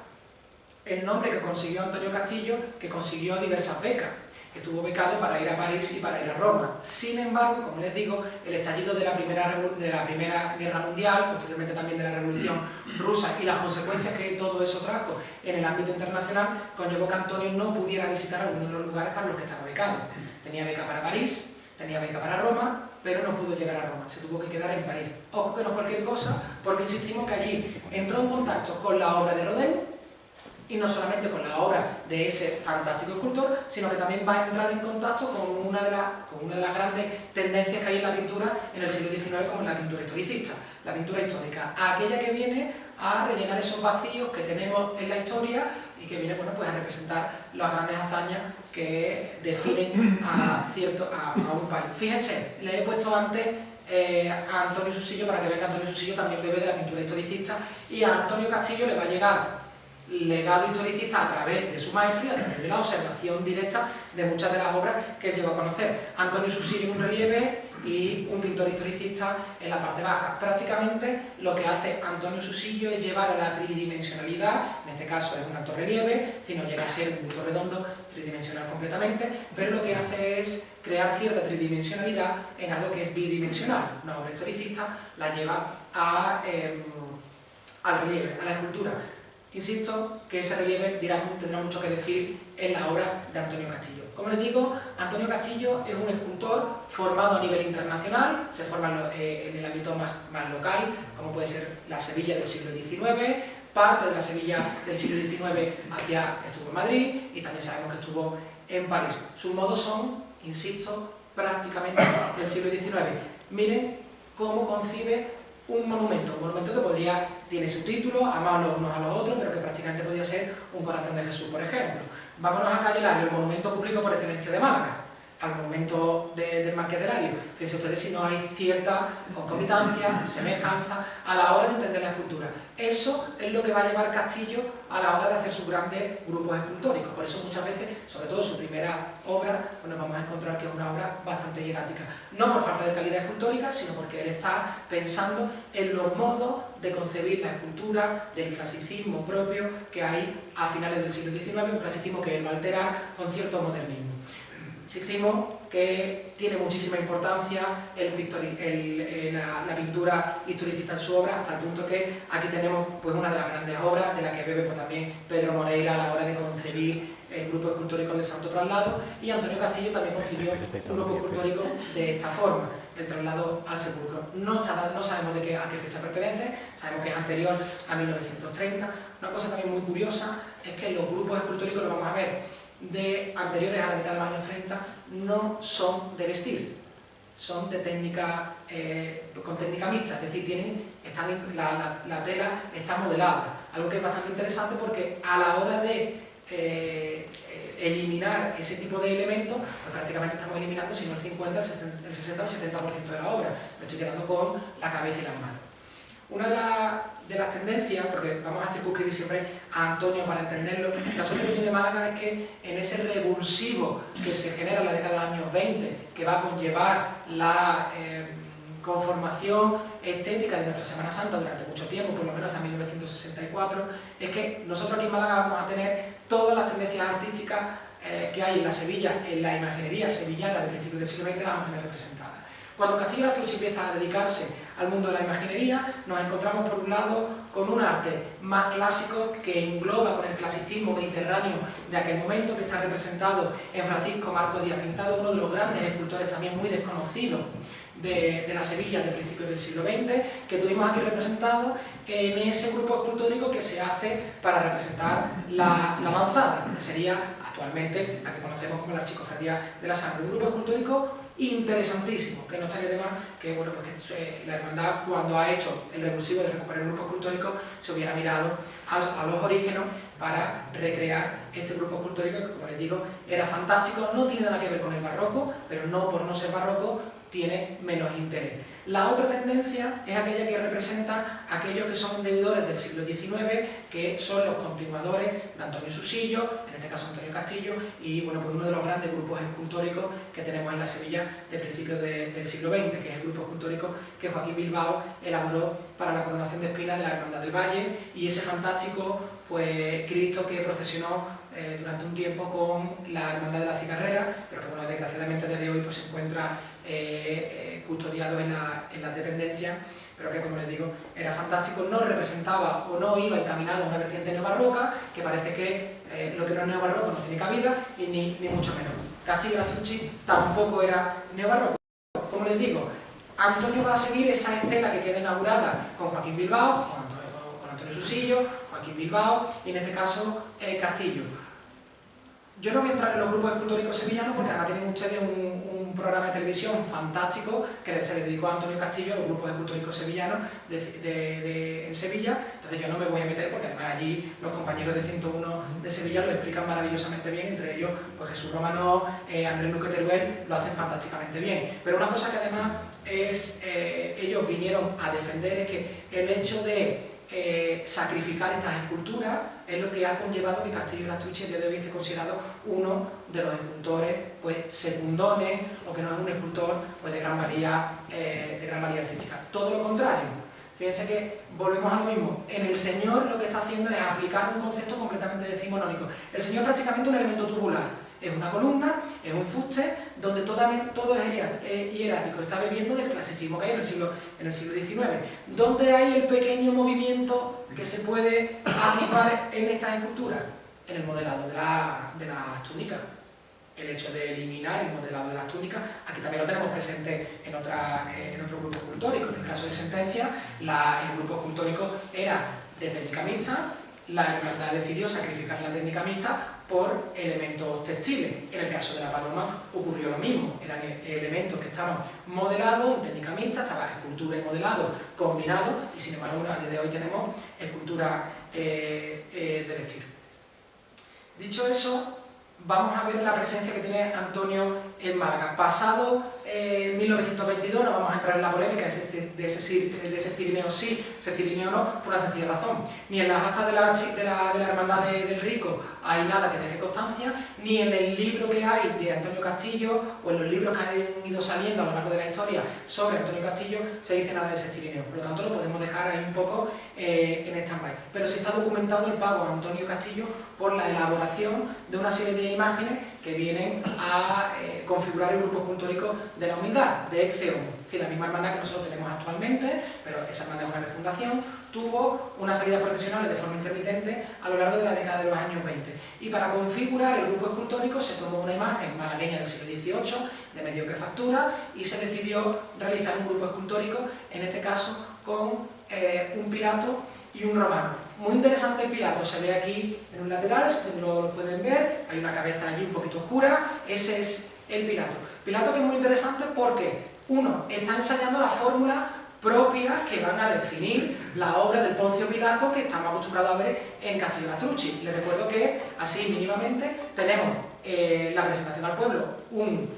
el nombre que consiguió Antonio Castillo, que consiguió diversas becas. Estuvo becado para ir a París y para ir a Roma. Sin embargo, como les digo, el estallido de la Primera Guerra Mundial, posteriormente también de la Revolución Rusa, y las consecuencias que todo eso trajo en el ámbito internacional, conllevó que Antonio no pudiera visitar algunos de los lugares para los que estaba becado. Tenía beca para París, tenía beca para Roma, pero no pudo llegar a Roma, se tuvo que quedar en París. Ojo que no es cualquier cosa, porque insistimos que allí entró en contacto con la obra de Rodin, y no solamente con la obra de ese fantástico escultor, sino que también va a entrar en contacto con una de las grandes tendencias que hay en la pintura en el siglo XIX, como es la pintura historicista, la pintura histórica, aquella que viene a rellenar esos vacíos que tenemos en la historia y que viene, bueno, pues a representar las grandes hazañas que definen a un país. Fíjense, le he puesto antes a Antonio Susillo para que vean que Antonio Susillo también bebe de la pintura historicista, y a Antonio Castillo le va a llegar legado historicista a través de su maestro y a través de la observación directa de muchas de las obras que él llegó a conocer. Antonio Susillo en un relieve y un pintor historicista en la parte baja. Prácticamente lo que hace Antonio Susillo es llevar a la tridimensionalidad, en este caso es un alto relieve, si no llega a ser un punto redondo, tridimensional completamente, pero lo que hace es crear cierta tridimensionalidad en algo que es bidimensional. Una obra historicista la lleva al relieve, a la escultura. Insisto que ese relieve tendrá mucho que decir en la obra de Antonio Castillo. Como les digo, Antonio Castillo es un escultor formado a nivel internacional, se forma en el ámbito más local, como puede ser la Sevilla del siglo XIX, parte de la Sevilla del siglo XIX estuvo en Madrid, y también sabemos que estuvo en París. Sus modos son, insisto, prácticamente del siglo XIX. Miren cómo concibe un monumento que tiene su título, amados los unos a los otros, pero que prácticamente podría ser un corazón de Jesús, por ejemplo. Vámonos a Calle Lario, el monumento público por excelencia de Málaga, al monumento del Marqués de Lario. Fíjense ustedes si no hay cierta concomitancia, semejanza a la hora de entender la escultura. Eso es lo que va a llevar Castillo a la hora de hacer sus grandes grupos escultóricos. Por eso muchas veces, sobre todo su primera obra, pues nos vamos a encontrar que es una obra bastante hierática. No por falta de calidad escultórica, sino porque él está pensando en los modos de concebir la escultura, del clasicismo propio que hay a finales del siglo XIX, un clasicismo que él va a alterar con cierto modernismo. Insistimos que tiene muchísima importancia la pintura historicista en su obra, hasta el punto que aquí tenemos pues, una de las grandes obras de la que bebe pues, también Pedro Moreira a la hora de concebir el grupo escultórico del Santo Traslado, y Antonio Castillo también concibió un grupo escultórico de esta forma, el traslado al sepulcro. No sabemos a qué fecha pertenece, sabemos que es anterior a 1930. Una cosa también muy curiosa es que los grupos escultóricos, lo vamos a ver, anteriores a la década de los años 30, no son de vestir, son de técnica, con técnica mixta, es decir, la tela está modelada, algo que es bastante interesante porque a la hora de eliminar ese tipo de elementos, pues prácticamente estamos eliminando, si no el 50, el 60 o el 70% de la obra. Me estoy quedando con la cabeza y las manos. Una de las tendencias, porque vamos a circunscribir siempre a Antonio para entenderlo, la suerte que tiene Málaga es que en ese revulsivo que se genera en la década de los años 20, que va a conllevar la conformación estética de nuestra Semana Santa durante mucho tiempo, por lo menos hasta 1964, es que nosotros aquí en Málaga vamos a tener todas las tendencias artísticas que hay en la Sevilla, en la imaginería sevillana de principios del siglo XX, las vamos a tener representadas. Cuando Castillo Lastrucci empieza a dedicarse al mundo de la imaginería, nos encontramos por un lado con un arte más clásico que engloba con el clasicismo mediterráneo de aquel momento, que está representado en Francisco Marco Díaz Pintado, uno de los grandes escultores también muy desconocidos de la Sevilla de principios del siglo XX, que tuvimos aquí representado en ese grupo escultórico que se hace para representar la Lanzada, que sería actualmente la que conocemos como la Archicofradía de la Sangre. Un grupo escultórico interesantísimo, que no estaría de más que, bueno, pues que la hermandad, cuando ha hecho el revulsivo de recuperar el grupo escultórico, se hubiera mirado a los orígenos para recrear este grupo escultórico que, como les digo, era fantástico. No tiene nada que ver con el barroco, pero no por no ser barroco tiene menos interés. La otra tendencia es aquella que representa a aquellos que son deudores del siglo XIX, que son los continuadores de Antonio Susillo, en este caso Antonio Castillo, y bueno, pues uno de los grandes grupos escultóricos que tenemos en la Sevilla de principios del siglo XX, que es el grupo escultórico que Joaquín Bilbao elaboró para la coronación de espinas de la Hermandad del Valle, y ese fantástico pues Cristo que procesionó durante un tiempo con la Hermandad de la Cigarrera, pero que bueno, desgraciadamente desde hoy pues se encuentra custodiado en las dependencias, pero que, como les digo, era fantástico. No representaba o no iba encaminado a una vertiente neobarroca, que parece que lo que no es neobarroco no tiene cabida, y ni mucho menos. Castillo Lastrucci tampoco era neobarroco. Como les digo, Antonio va a seguir esa estela que queda inaugurada con Joaquín Bilbao, con Antonio Susillo, Joaquín Bilbao y en este caso Castillo. Yo no voy a entrar en los grupos escultóricos sevillanos porque además tienen ustedes un programa de televisión fantástico que se le dedicó a Antonio Castillo, a los grupos escultóricos sevillanos en Sevilla. Entonces yo no me voy a meter porque además allí los compañeros de 101 de Sevilla lo explican maravillosamente bien, entre ellos pues Jesús Romano, Andrés Luque Teruel lo hacen fantásticamente bien. Pero una cosa que además ellos vinieron a defender es que el hecho de sacrificar estas esculturas es lo que ha conllevado que Castillo Lastrucci de hoy esté considerado uno de los escultores pues secundones, o que no es un escultor pues de gran valía artística. Todo lo contrario. Fíjense que volvemos a lo mismo. En el Señor lo que está haciendo es aplicar un concepto completamente decimonónico. El Señor es prácticamente un elemento tubular. Es una columna, es un fuste, donde todo es hierático, está bebiendo del clasicismo que hay en el siglo XIX. ¿Dónde hay el pequeño movimiento que se puede activar en estas esculturas? En el modelado de las túnicas. El hecho de eliminar el modelado de las túnicas, aquí también lo tenemos presente en otro grupo escultórico. En el caso de Sentencia, el grupo escultórico era de técnica mixta. La hermandad decidió sacrificar la técnica mixta por elementos textiles. En el caso de la Paloma ocurrió lo mismo, eran elementos que estaban modelados en técnica mixta, estaba escultura y modelado combinado, y sin embargo a día de hoy tenemos escultura de vestir. Dicho eso, vamos a ver la presencia que tiene Antonio en Málaga. Pasado 1922, no vamos a entrar en la polémica de ese Cirineo sí, ese Cirineo no, por una sencilla razón. Ni en las actas de la Hermandad del Rico hay nada que deje constancia, ni en el libro que hay de Antonio Castillo, o en los libros que han ido saliendo a lo largo de la historia sobre Antonio Castillo, se dice nada de ese Cirineo. Por lo tanto, lo podemos dejar ahí un poco en stand-by. Pero sí está documentado el pago a Antonio Castillo por la elaboración de una serie de imágenes que vienen a configurar el grupo escultórico de la Humildad, de Ecce Homo. Es decir, la misma hermandad que nosotros tenemos actualmente, pero esa hermandad es una refundación, tuvo unas salidas procesionales de forma intermitente a lo largo de la década de los años 20. Y para configurar el grupo escultórico se tomó una imagen malagueña del siglo XVIII, de mediocre factura, y se decidió realizar un grupo escultórico, en este caso con un Pilato y un romano. Muy interesante el Pilato, se ve aquí en un lateral, si ustedes lo pueden ver, hay una cabeza allí un poquito oscura, ese es el Pilato. Pilato que es muy interesante porque, uno, está ensayando la fórmula propia que van a definir la obra del Poncio Pilato que estamos acostumbrados a ver en Castillo Lastrucci. Les recuerdo que, así mínimamente, tenemos la presentación al pueblo, un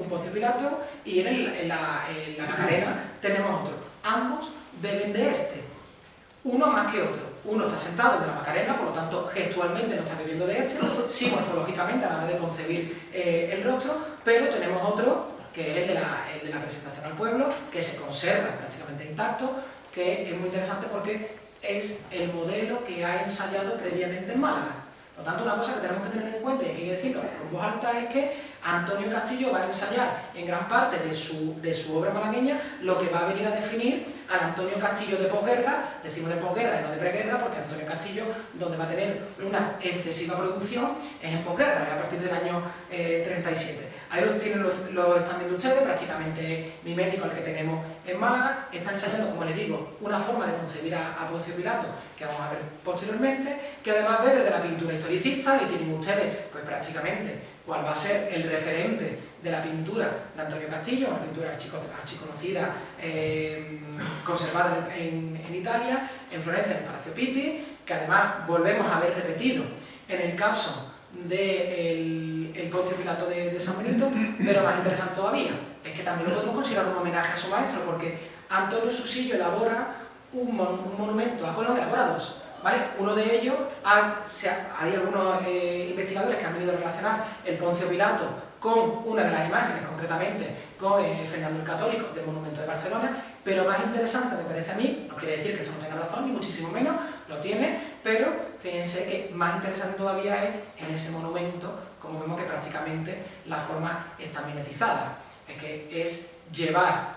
Poncio Pilato, y en la Macarena tenemos otro. Ambos beben de este. Uno más que otro. Uno está sentado en la Macarena, por lo tanto gestualmente no está bebiendo de este, sí morfológicamente a la hora de concebir el rostro, pero tenemos otro que es el de la presentación al pueblo, que se conserva prácticamente intacto, que es muy interesante porque es el modelo que ha ensayado previamente en Málaga. Por lo tanto, una cosa que tenemos que tener en cuenta y que hay que decirlo en voz alta es que Antonio Castillo va a ensayar en gran parte de su obra malagueña lo que va a venir a definir al Antonio Castillo de posguerra. Decimos de posguerra y no de preguerra porque Antonio Castillo, donde va a tener una excesiva producción, es en posguerra, a partir del año 37. Ahí lo están viendo ustedes, prácticamente mimético al que tenemos en Málaga. Está ensayando, como les digo, una forma de concebir a Poncio Pilato, que vamos a ver posteriormente, que además bebe de la pintura historicista, y tienen ustedes pues prácticamente cuál va a ser el referente de la pintura de Antonio Castillo, una pintura archiconocida, conservada en Italia, en Florencia, en el Palacio Pitti, que además volvemos a ver repetido en el caso del Poncio Pilato de San Benito, pero más interesante todavía es que también lo podemos considerar un homenaje a su maestro, porque Antonio Susillo elabora un monumento a Colón, elabora dos, ¿vale? Uno de ellos, hay algunos investigadores que han venido a relacionar el Poncio Pilato con una de las imágenes, concretamente con Fernando el Católico del Monumento de Barcelona, pero más interesante me parece a mí, no quiere decir que esto no tenga razón, ni muchísimo menos, lo tiene, pero fíjense que más interesante todavía es en ese monumento, como vemos que prácticamente la forma está mimetizada, es que es llevar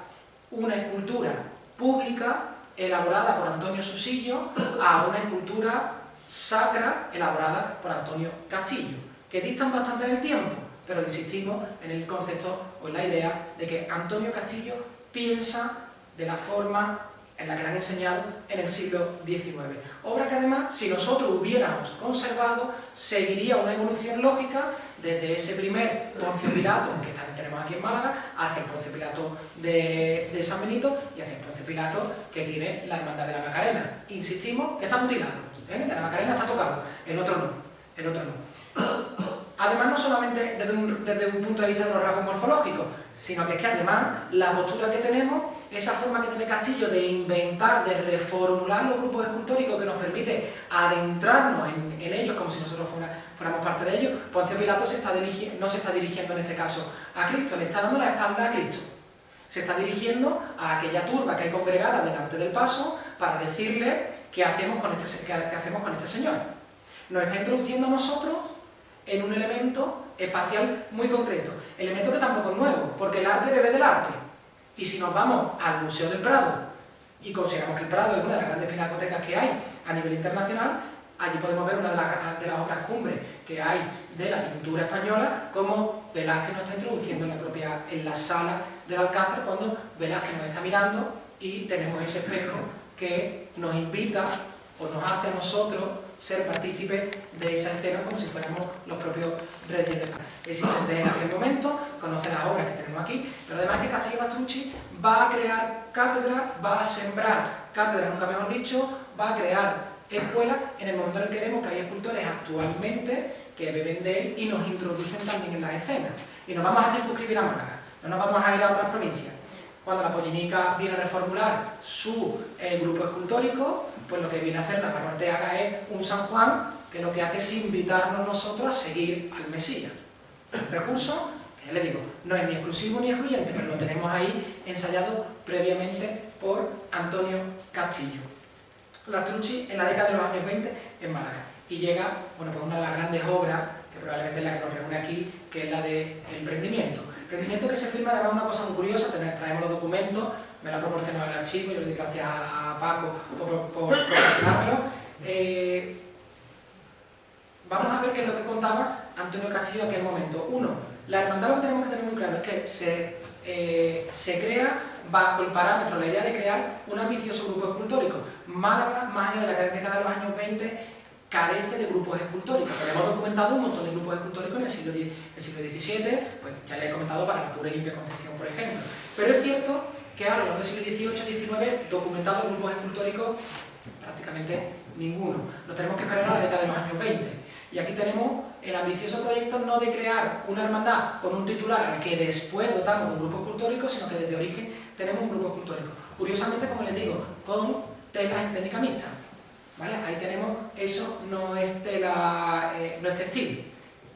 una escultura pública elaborada por Antonio Susillo a una escultura sacra elaborada por Antonio Castillo, que distan bastante en el tiempo, pero insistimos en el concepto o en la idea de que Antonio Castillo piensa de la forma en la que le han enseñado en el siglo XIX. Obra que además, si nosotros hubiéramos conservado, seguiría una evolución lógica desde ese primer Poncio Pilato, que también tenemos aquí en Málaga, hacia el Poncio Pilato de San Benito y hacia el Poncio Pilato que tiene la Hermandad de la Macarena. Insistimos que está mutilado, el de la Macarena está tocado, el otro no, el otro no. Además, no solamente desde un punto de vista de los rasgos morfológicos, sino que es que además la postura que tenemos, esa forma que tiene Castillo de inventar, de reformular los grupos escultóricos que nos permite adentrarnos en ellos como si nosotros fuéramos parte de ellos. Poncio Pilato no se está dirigiendo en este caso a Cristo, le está dando la espalda a Cristo. Se está dirigiendo a aquella turba que hay congregada delante del paso para decirle qué hacemos con este señor. Nos está introduciendo a nosotros en un elemento espacial muy concreto, elemento que tampoco es nuevo, porque el arte bebe del arte. Y si nos vamos al Museo del Prado y consideramos que el Prado es una de las grandes pinacotecas que hay a nivel internacional, allí podemos ver una de las obras cumbres que hay de la pintura española, como Velázquez nos está introduciendo en la sala del Alcázar, cuando Velázquez nos está mirando y tenemos ese espejo que nos invita o nos hace a nosotros ser partícipes de esa escena como si fuéramos los propios reyes de España. Existentes en aquel momento, conoce las obras que tenemos aquí, pero además que Castillo Lastrucci va a crear cátedra, va a sembrar cátedra, nunca mejor dicho, va a crear escuelas en el momento en el que vemos que hay escultores actualmente que beben de él y nos introducen también en las escenas. Y nos vamos a circunscribir a Málaga, no nos vamos a ir a otras provincias. Cuando la Pollinica viene a reformular su grupo escultórico, pues lo que viene a hacer Navarro Arteaga es un San Juan que lo que hace es invitarnos nosotros a seguir al Mesías. Un recurso, que ya les digo, no es ni exclusivo ni excluyente, pero lo tenemos ahí ensayado previamente por Antonio Castillo. Lastrucci en la década de los años 20 en Málaga. Y llega, bueno, pues una de las grandes obras, que probablemente es la que nos reúne aquí, que es la de El Prendimiento. El Prendimiento que se firma, además, una cosa muy curiosa, traemos los documentos, me lo ha proporcionado el archivo, yo le doy gracias a Paco por proporcionármelo. Vamos a ver qué es lo que contaba Antonio Castillo en aquel momento. Uno, la hermandad, lo que tenemos que tener muy claro es que se crea bajo el parámetro, la idea de crear un ambicioso grupo escultórico. Málaga, más allá de la década de los años 20, carece de grupos escultóricos. Tenemos documentado un montón de grupos escultóricos en el siglo XVII, pues ya le he comentado para la pura y limpia Concepción, por ejemplo. Pero es cierto que a lo largo del siglo XVIII-XIX, documentados grupos escultóricos, prácticamente ninguno. Nos tenemos que esperar a la década de los años 20. Y aquí tenemos el ambicioso proyecto no de crear una hermandad con un titular al que después dotamos de un grupo escultórico, sino que desde origen tenemos un grupo escultórico. Curiosamente, como les digo, con telas en técnica mixta. ¿Vale? Ahí tenemos, eso no es tela, no es textil,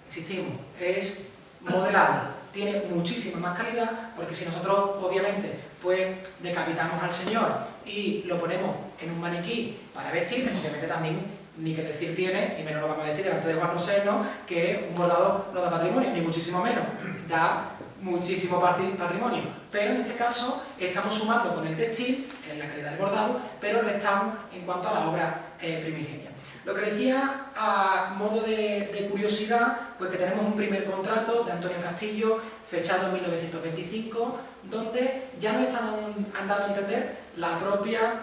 insistimos, es modelado, tiene muchísima más calidad, porque si nosotros obviamente pues decapitamos al señor y lo ponemos en un maniquí para vestir, obviamente también ni que decir tiene, y menos lo vamos a decir delante de Juan Rosell, que un bordado no da patrimonio, ni muchísimo menos, da muchísimo patrimonio. Pero en este caso estamos sumando con el textil, en la calidad del bordado, pero restamos en cuanto a la obra primigenia. Lo que decía a modo de curiosidad, pues que tenemos un primer contrato de Antonio Castillo, fechado en 1925, donde ya nos están dando a entender la propia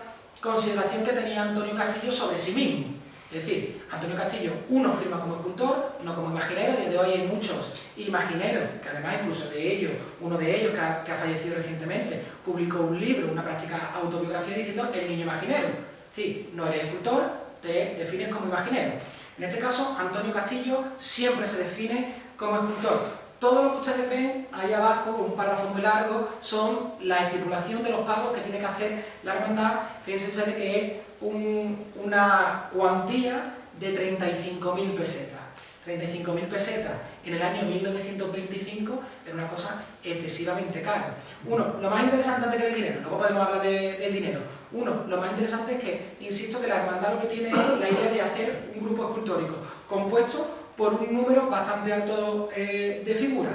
consideración que tenía Antonio Castillo sobre sí mismo. Es decir, Antonio Castillo, uno, firma como escultor, no como imaginero. Desde hoy hay muchos imagineros, que además incluso de ellos, uno de ellos que ha fallecido recientemente, publicó un libro, una práctica autobiografía diciendo el niño imaginero. Es decir, no eres escultor, te defines como imaginero. En este caso, Antonio Castillo siempre se define como escultor. Todo lo que ustedes ven ahí abajo, con un párrafo muy largo, son la estipulación de los pagos que tiene que hacer la hermandad. Fíjense ustedes que es una cuantía de 35.000 pesetas. 35.000 pesetas en el año 1925 era una cosa excesivamente cara. Uno, lo más interesante antes que el dinero, luego podemos hablar del dinero. Uno, lo más interesante es que, insisto, que la hermandad lo que tiene es la idea de hacer un grupo escultórico compuesto por un número bastante alto de figuras.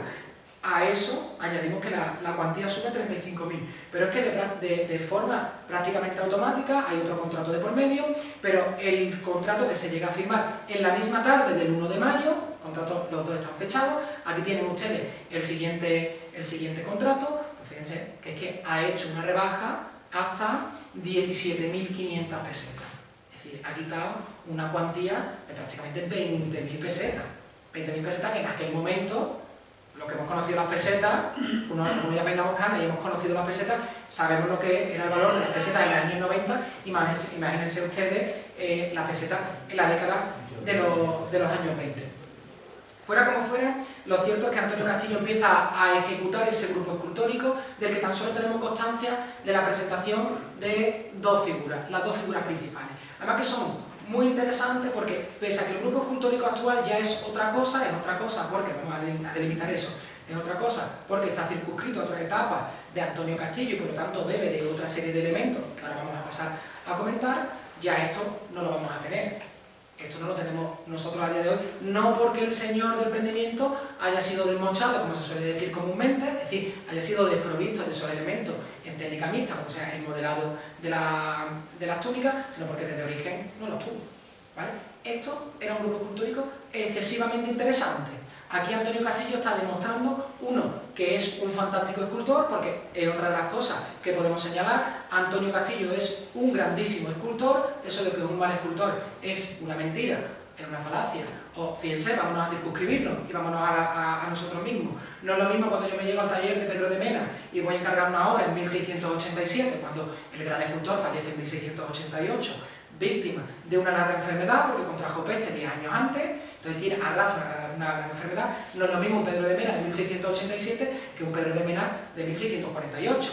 A eso añadimos que la cuantía sube 35.000, pero es que de forma prácticamente automática hay otro contrato de por medio, pero el contrato que se llega a firmar en la misma tarde del 1 de mayo, los dos están fechados, aquí tienen ustedes el siguiente contrato, pues fíjense que es que ha hecho una rebaja hasta 17.500 pesetas. Es decir, ha quitado una cuantía de prácticamente 20.000 pesetas. 20.000 pesetas que en aquel momento, lo que hemos conocido las pesetas, uno ya peinamos canas y hemos conocido las pesetas, sabemos lo que era el valor de las pesetas en los años 90, imagínense ustedes las pesetas en la década de los años 20. Fuera como fuera, lo cierto es que Antonio Castillo empieza a ejecutar ese grupo escultórico del que tan solo tenemos constancia de la presentación de dos figuras, las dos figuras principales. Además que son muy interesantes porque, pese a que el grupo escultórico actual ya es otra cosa porque, vamos a delimitar eso, es otra cosa porque está circunscrito a otra etapa de Antonio Castillo y por lo tanto bebe de otra serie de elementos que ahora vamos a pasar a comentar, ya esto no lo vamos a tener. Esto no lo tenemos nosotros a día de hoy, no porque el señor del prendimiento haya sido desmochado, como se suele decir comúnmente, es decir, haya sido desprovisto de esos elementos en técnica mixta, como sea el modelado de las túnicas, sino porque desde origen no los tuvo. ¿Vale? Esto era un grupo escultórico excesivamente interesante. Aquí Antonio Castillo está demostrando, uno, que es un fantástico escultor, porque es otra de las cosas que podemos señalar. Antonio Castillo es un grandísimo escultor, eso de que un mal escultor es una mentira, es una falacia. O fíjense, vámonos a circunscribirnos y vámonos a nosotros mismos. No es lo mismo cuando yo me llego al taller de Pedro de Mena y voy a encargar una obra en 1687, cuando el gran escultor fallece en 1688, víctima de una larga enfermedad porque contrajo peste 10 años antes, entonces arrastra una gran enfermedad. No es lo mismo un Pedro de Mena de 1687 que un Pedro de Mena de 1648.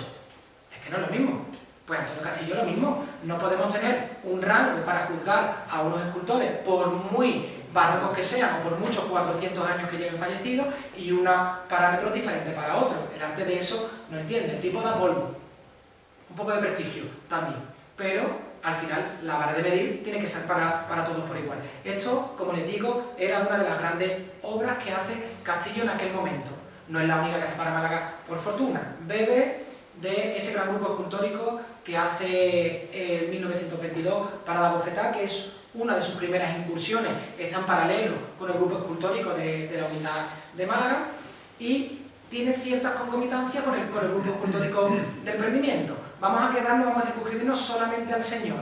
Es que no es lo mismo. Pues Antonio Castillo lo mismo. No podemos tener un rango para juzgar a unos escultores por muy barrocos que sean o por muchos 400 años que lleven fallecidos y unos parámetros diferentes para otros. El arte de eso no entiende. El tipo da polvo. Un poco de prestigio también. Pero al final, la vara de medir tiene que ser para todos por igual. Esto, como les digo, era una de las grandes obras que hace Castillo en aquel momento. No es la única que hace para Málaga, por fortuna. Bebe de ese gran grupo escultórico que hace en 1922 para la Bofetá, que es una de sus primeras incursiones. Está en paralelo con el grupo escultórico de la Humildad de Málaga y tiene ciertas concomitancias con el grupo escultórico del Prendimiento. Vamos a circunscribirnos solamente al Señor.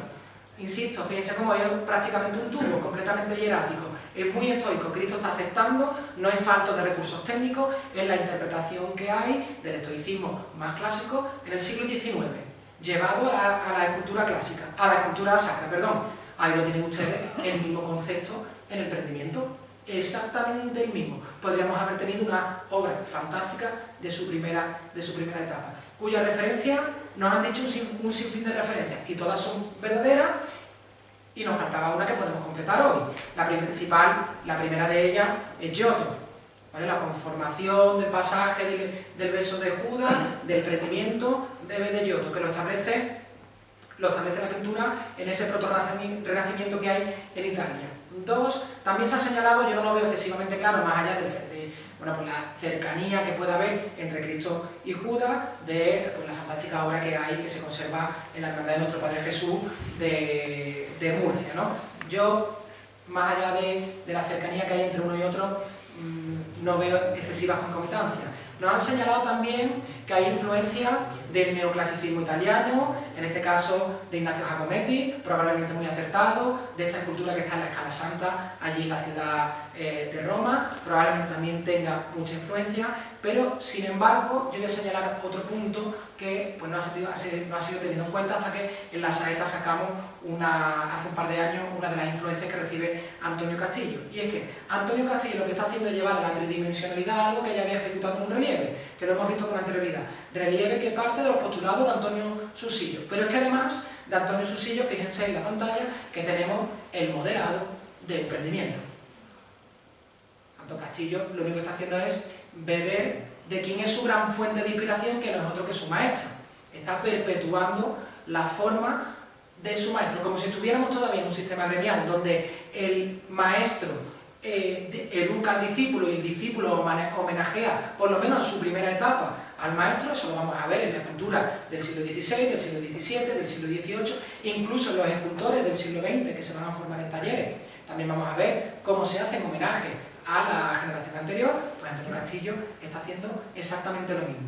Insisto, fíjense cómo es prácticamente un tubo, completamente hierático. Es muy estoico, Cristo está aceptando, no es falto de recursos técnicos, es la interpretación que hay del estoicismo más clásico en el siglo XIX, llevado a la escultura clásica, a la escultura sacra, perdón. Ahí lo tienen ustedes, el mismo concepto en el Prendimiento, exactamente el mismo. Podríamos haber tenido una obra fantástica de su primera etapa, cuya referencia nos han dicho un sinfín de referencias y todas son verdaderas y nos faltaba una que podemos completar hoy. La principal, la primera de ellas es Giotto, ¿vale? La conformación del pasaje del beso de Judas, del Prendimiento, bebe de Giotto, que lo establece lo establece la pintura en ese proto-renacimiento que hay en Italia. 2, también se ha señalado, yo no lo veo excesivamente claro, más allá de bueno, pues la cercanía que puede haber entre Cristo y Judas, de pues, la fantástica obra que hay, que se conserva en la Hermandad de Nuestro Padre Jesús de Murcia, ¿no? Yo, más allá de la cercanía que hay entre uno y otro, no veo excesivas concomitancias. Nos han señalado también que hay influencia del neoclasicismo italiano, en este caso de Ignacio Giacometti, probablemente muy acertado, de esta escultura que está en la Scala Santa, allí en la ciudad de Roma, probablemente también tenga mucha influencia, pero sin embargo yo voy a señalar otro punto que pues, no ha sido tenido en cuenta hasta que en la Saeta sacamos hace un par de años una de las influencias que recibe Antonio Castillo, y es que Antonio Castillo lo que está haciendo es llevar la tridimensionalidad a algo que ya había ejecutado en un relieve, que lo hemos visto con anterioridad, relieve que parte de los postulados de Antonio Susillo, pero es que además de Antonio Susillo, fíjense en la pantalla que tenemos el modelado de emprendimiento. Antonio Castillo lo único que está haciendo es beber de quien es su gran fuente de inspiración, que no es otro que su maestro. Está perpetuando la forma de su maestro, como si estuviéramos todavía en un sistema gremial, donde el maestro educa al discípulo y el discípulo homenajea, por lo menos en su primera etapa, al maestro. Eso lo vamos a ver en la escultura del siglo XVI, del siglo XVII, del siglo XVIII, incluso en los escultores del siglo XX que se van a formar en talleres. También vamos a ver cómo se hace en homenaje a la generación anterior. Pues Antonio Castillo está haciendo exactamente lo mismo,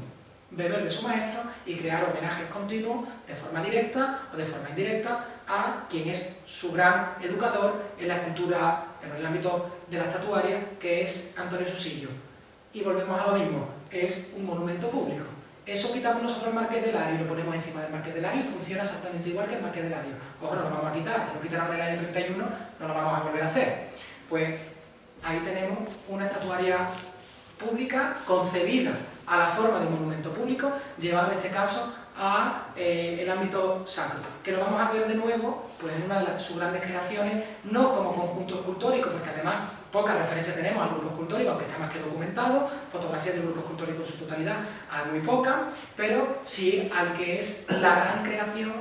beber de su maestro y crear homenajes continuos de forma directa o de forma indirecta a quien es su gran educador en la escultura, en el ámbito de la estatuaria, que es Antonio Susillo. Y volvemos a lo mismo, es un monumento público. Eso quitamos nosotros el Marqués de Lario y lo ponemos encima del Marqués de Lario y funciona exactamente igual que el Marqués de Lario. Ojo, no lo vamos a quitar, lo quitaron en el año 31, no lo vamos a volver a hacer. Pues ahí tenemos una estatuaria pública concebida a la forma de un monumento público, llevado en este caso a el ámbito sacro, que lo vamos a ver de nuevo pues en una de sus grandes creaciones, no como conjunto escultórico, porque además pocas referencias tenemos al grupo escultórico, aunque está más que documentado, fotografías del grupo escultórico en su totalidad hay muy pocas, pero sí al que es la gran creación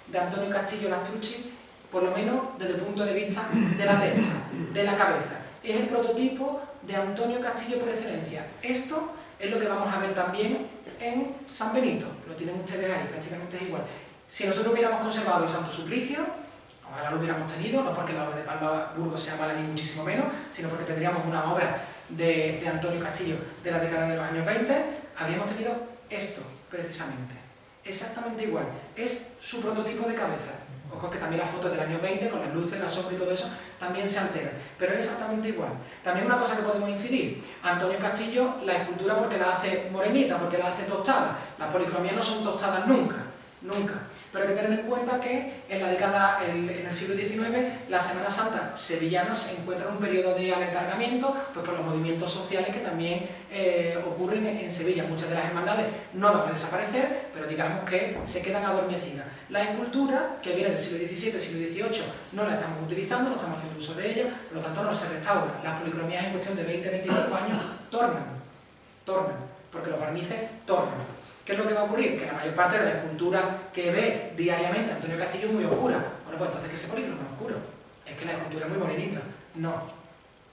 de Antonio Castillo Lastrucci, por lo menos desde el punto de vista de la testa, de la cabeza. Es el prototipo de Antonio Castillo por excelencia. Esto es lo que vamos a ver también en San Benito, lo tienen ustedes ahí, prácticamente es igual. Si nosotros hubiéramos conservado el Santo Suplicio, ojalá lo hubiéramos tenido, no porque la obra de Palma Burgos sea mala ni muchísimo menos, sino porque tendríamos una obra de Antonio Castillo de la década de los años 20, habríamos tenido esto, precisamente. Exactamente igual, es su prototipo de cabeza. Ojo que también las fotos del año 20, con las luces, la sombra y todo eso, también se alteran, pero es exactamente igual. También una cosa que podemos incidir, Antonio Castillo, la escultura porque la hace morenita, porque la hace tostada. Las policromías no son tostadas nunca, nunca. Pero hay que tener en cuenta que en el siglo XIX, la Semana Santa sevillana se encuentra en un periodo de aletargamiento, pues por los movimientos sociales que también ocurren en Sevilla. Muchas de las hermandades no van a desaparecer, pero digamos que se quedan adormecidas. La escultura, que viene del siglo XVII, siglo XVIII, no la estamos utilizando, no estamos haciendo uso de ella, por lo tanto no se restaura. Las policromías en cuestión de 20-25 años tornan, porque los barnices tornan. ¿Qué es lo que va a ocurrir? Que la mayor parte de la escultura que ve diariamente Antonio Castillo es muy oscura. Bueno, pues entonces, ¿qué ese polícromo es oscuro? Es que la escultura es muy morenita. No.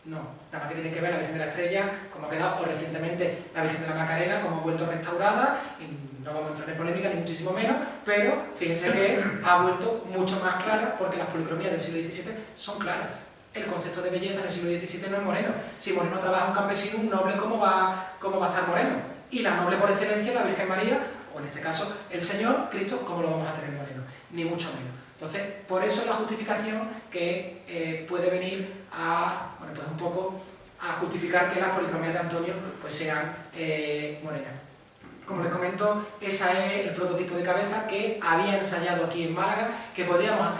Nada más que tienen que ver la Virgen de la Estrella, como ha quedado, o recientemente la Virgen de la Macarena, como ha vuelto restaurada, y no vamos a entrar en polémica, ni muchísimo menos, pero fíjense que ha vuelto mucho más clara, porque las policromías del siglo XVII son claras. El concepto de belleza en el siglo XVII no es moreno. Si moreno trabaja un campesino, un noble, ¿cómo va a estar moreno? Y la noble por excelencia, la Virgen María, o en este caso el Señor, Cristo, ¿cómo lo vamos a tener moreno? Ni mucho menos. Entonces, por eso es la justificación que puede venir a, bueno, pues un poco a justificar que las policromías de Antonio pues sean morenas. Como les comento, ese es el prototipo de cabeza que había ensayado aquí en Málaga, que podríamos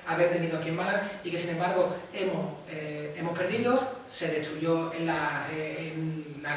haber tenido aquí en Málaga y que sin embargo hemos perdido. Se destruyó en la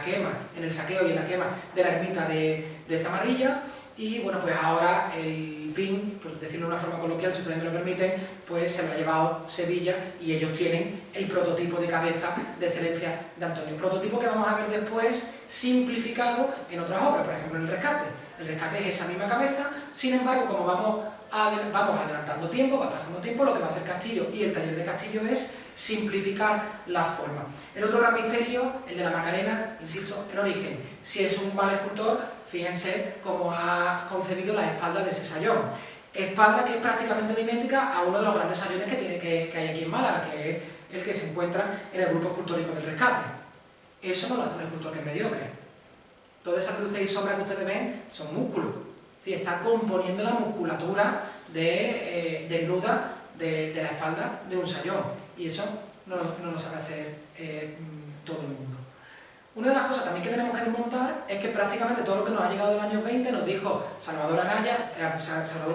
quema, en el saqueo y en la quema de la ermita de Zamarrilla, y bueno, pues ahora el PIN, por decirlo de una forma coloquial, si ustedes me lo permiten, pues se lo ha llevado Sevilla y ellos tienen el prototipo de cabeza de excelencia de Antonio. Prototipo que vamos a ver después simplificado en otras obras, por ejemplo en el Rescate. El Rescate es esa misma cabeza, sin embargo, como vamos vamos adelantando tiempo, va pasando tiempo, lo que va a hacer Castillo y el taller de Castillo es simplificar la forma. El otro gran misterio, el de la Macarena, insisto, en origen. Si es un mal escultor, fíjense cómo ha concebido las espaldas de ese sayón. Espalda que es prácticamente mimética a uno de los grandes sayones que hay aquí en Málaga, que es el que se encuentra en el grupo escultórico del Rescate. Eso no lo hace un escultor que es mediocre. Todas esas luces y sombras que ustedes ven son músculos. Es decir, está componiendo la musculatura desnuda de la espalda de un sayón. Y eso no lo sabe hacer todo el mundo. Una de las cosas también que tenemos que desmontar es que prácticamente todo lo que nos ha llegado en los años 20 nos dijo Salvador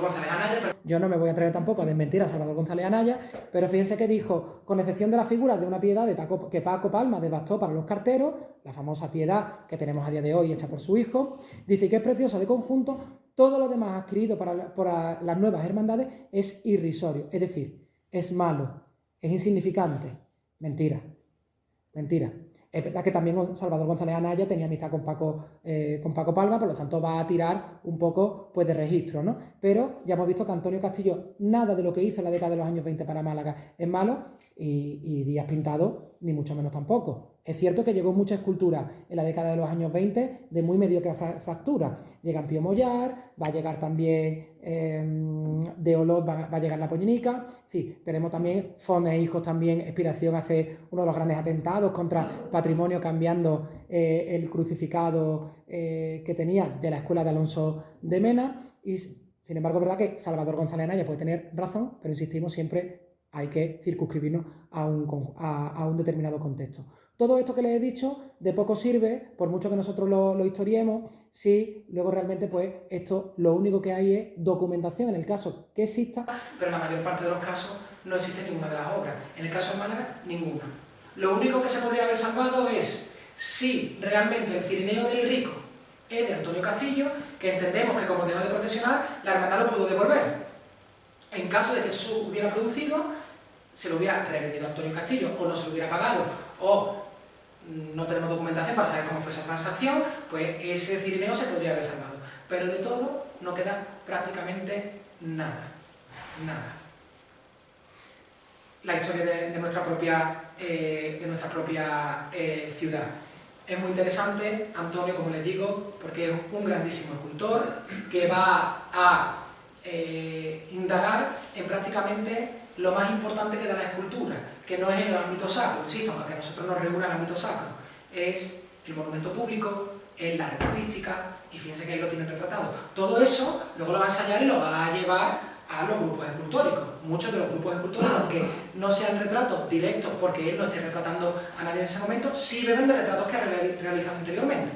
González Anaya. Yo no me voy a atrever tampoco a desmentir a Salvador González Anaya, pero fíjense que dijo, con excepción de la figura de una piedad que Paco Palma devastó para los carteros, la famosa piedad que tenemos a día de hoy hecha por su hijo, dice que es preciosa de conjunto, todo lo demás adquirido para las nuevas hermandades es irrisorio, es decir, es malo, es insignificante. Mentira, mentira. Es verdad que también Salvador González Anaya tenía amistad con Paco Palma, por lo tanto va a tirar un poco pues, de registro, ¿no? Pero ya hemos visto que Antonio Castillo, nada de lo que hizo en la década de los años 20 para Málaga es malo y Díaz Pintado ni mucho menos tampoco. Es cierto que llegó mucha escultura en la década de los años 20 de muy mediocre factura. Llega Pío Mollar, va a llegar también de Olot, va a llegar la Poñinica. Sí, tenemos también Fon e Hijos, también inspiración hace uno de los grandes atentados contra patrimonio, cambiando el crucificado que tenía de la escuela de Alonso de Mena. Y sin embargo, es verdad que Salvador González Anaya puede tener razón, pero insistimos, siempre hay que circunscribirnos a un determinado contexto. Todo esto que les he dicho de poco sirve, por mucho que nosotros lo historiemos, si luego realmente pues esto lo único que hay es documentación en el caso que exista, pero en la mayor parte de los casos no existe ninguna de las obras. En el caso de Málaga, ninguna. Lo único que se podría haber salvado es si realmente el Cirineo del Rico es de Antonio Castillo, que entendemos que como dejó de procesionar, la hermandad lo pudo devolver. En caso de que eso hubiera producido, se lo hubiera revendido a Antonio Castillo, o no se lo hubiera pagado, o no tenemos documentación para saber cómo fue esa transacción, pues ese cirineo se podría haber salvado. Pero de todo no queda prácticamente nada. Nada. La historia de nuestra propia ciudad. Es muy interesante, Antonio, como les digo, porque es un grandísimo escultor que va a indagar en prácticamente lo más importante que da la escultura, que no es en el ámbito sacro, insisto, aunque a nosotros nos reúna el ámbito sacro, es el monumento público, es la retratística, y fíjense que ahí lo tienen retratado. Todo eso luego lo va a ensayar y lo va a llevar a los grupos escultóricos. Muchos de los grupos escultóricos, aunque no sean retratos directos porque él no esté retratando a nadie en ese momento, sí beben de retratos que ha realizado anteriormente.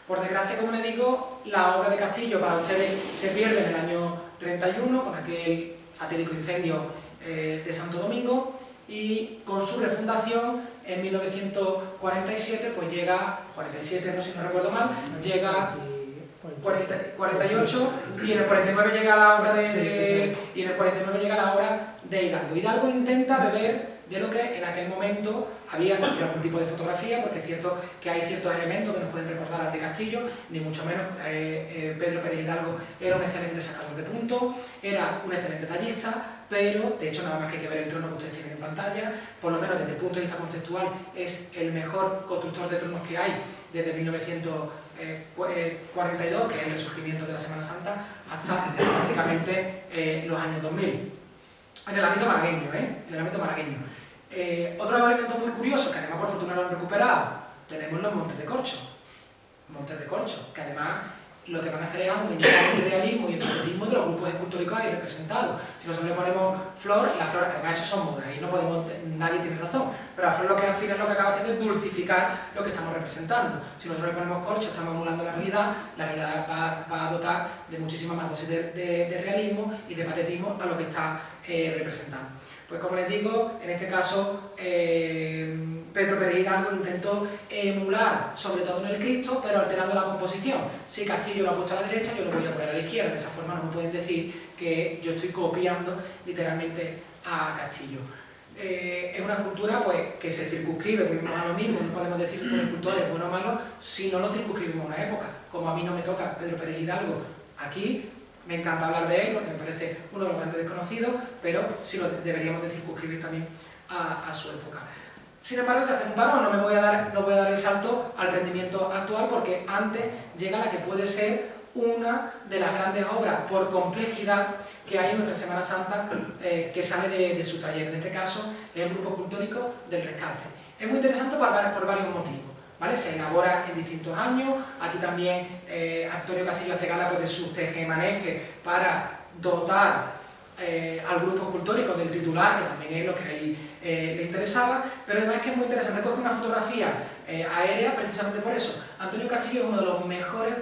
Por desgracia, como les digo, la obra de Castillo para ustedes se pierde en el año 31 con aquel fatídico incendio de Santo Domingo, y con su refundación en 1947 pues llega, 47 no si no recuerdo mal, llega 48 y en el 49 llega la obra de Hidalgo. Hidalgo intenta beber de lo que en aquel momento había algún tipo de fotografía, porque es cierto que hay ciertos elementos que nos pueden recordar al de Castillo, ni mucho menos. Pedro Pérez Hidalgo era un excelente sacador de puntos, era un excelente tallista, pero de hecho nada más que hay que ver el trono que ustedes tienen en pantalla, por lo menos desde el punto de vista conceptual es el mejor constructor de tronos que hay desde 1942, que es el resurgimiento de la Semana Santa, hasta prácticamente los años 2000. En el ámbito malagueño, En el ámbito malagueño. Otro elemento muy curioso, que además por fortuna lo han recuperado, tenemos los montes de corcho. Montes de corcho, que además lo que van a hacer es aumentar el realismo y el patetismo de los grupos escultóricos ahí representados. Si nosotros le ponemos flor, la flor, además eso son modas, ahí no podemos, nadie tiene razón, pero la flor lo que al final lo que acaba haciendo es dulcificar lo que estamos representando. Si nosotros le ponemos corcho, estamos emulando la realidad va a dotar de muchísima más dosis de realismo y de patetismo a lo que está representando. Pues como les digo, en este caso Pedro Pérez Hidalgo intentó emular, sobre todo en el Cristo, pero alterando la composición. Si Castillo lo ha puesto a la derecha, yo lo voy a poner a la izquierda. De esa forma no me pueden decir que yo estoy copiando literalmente a Castillo. Es una escultura pues, que se circunscribe, volvemos a lo mismo, no podemos decir que un escultor es bueno o malo si no lo circunscribimos a una época. Como a mí no me toca Pedro Pérez Hidalgo aquí, me encanta hablar de él porque me parece uno de los grandes desconocidos, pero sí lo deberíamos de circunscribir también a su época. Sin embargo, hay que hacer un parón, no voy a dar el salto al rendimiento actual porque antes llega la que puede ser una de las grandes obras por complejidad que hay en nuestra Semana Santa que sale de su taller. En este caso es el Grupo Escultórico del Rescate. Es muy interesante por varios motivos, ¿vale? Se elabora en distintos años. Aquí también Antonio Castillo hace gala de su teje-maneje para dotar al grupo escultórico del titular, que también es lo que a él le interesaba, pero además es que es muy interesante. Coge una fotografía aérea precisamente por eso. Antonio Castillo es uno de los mejores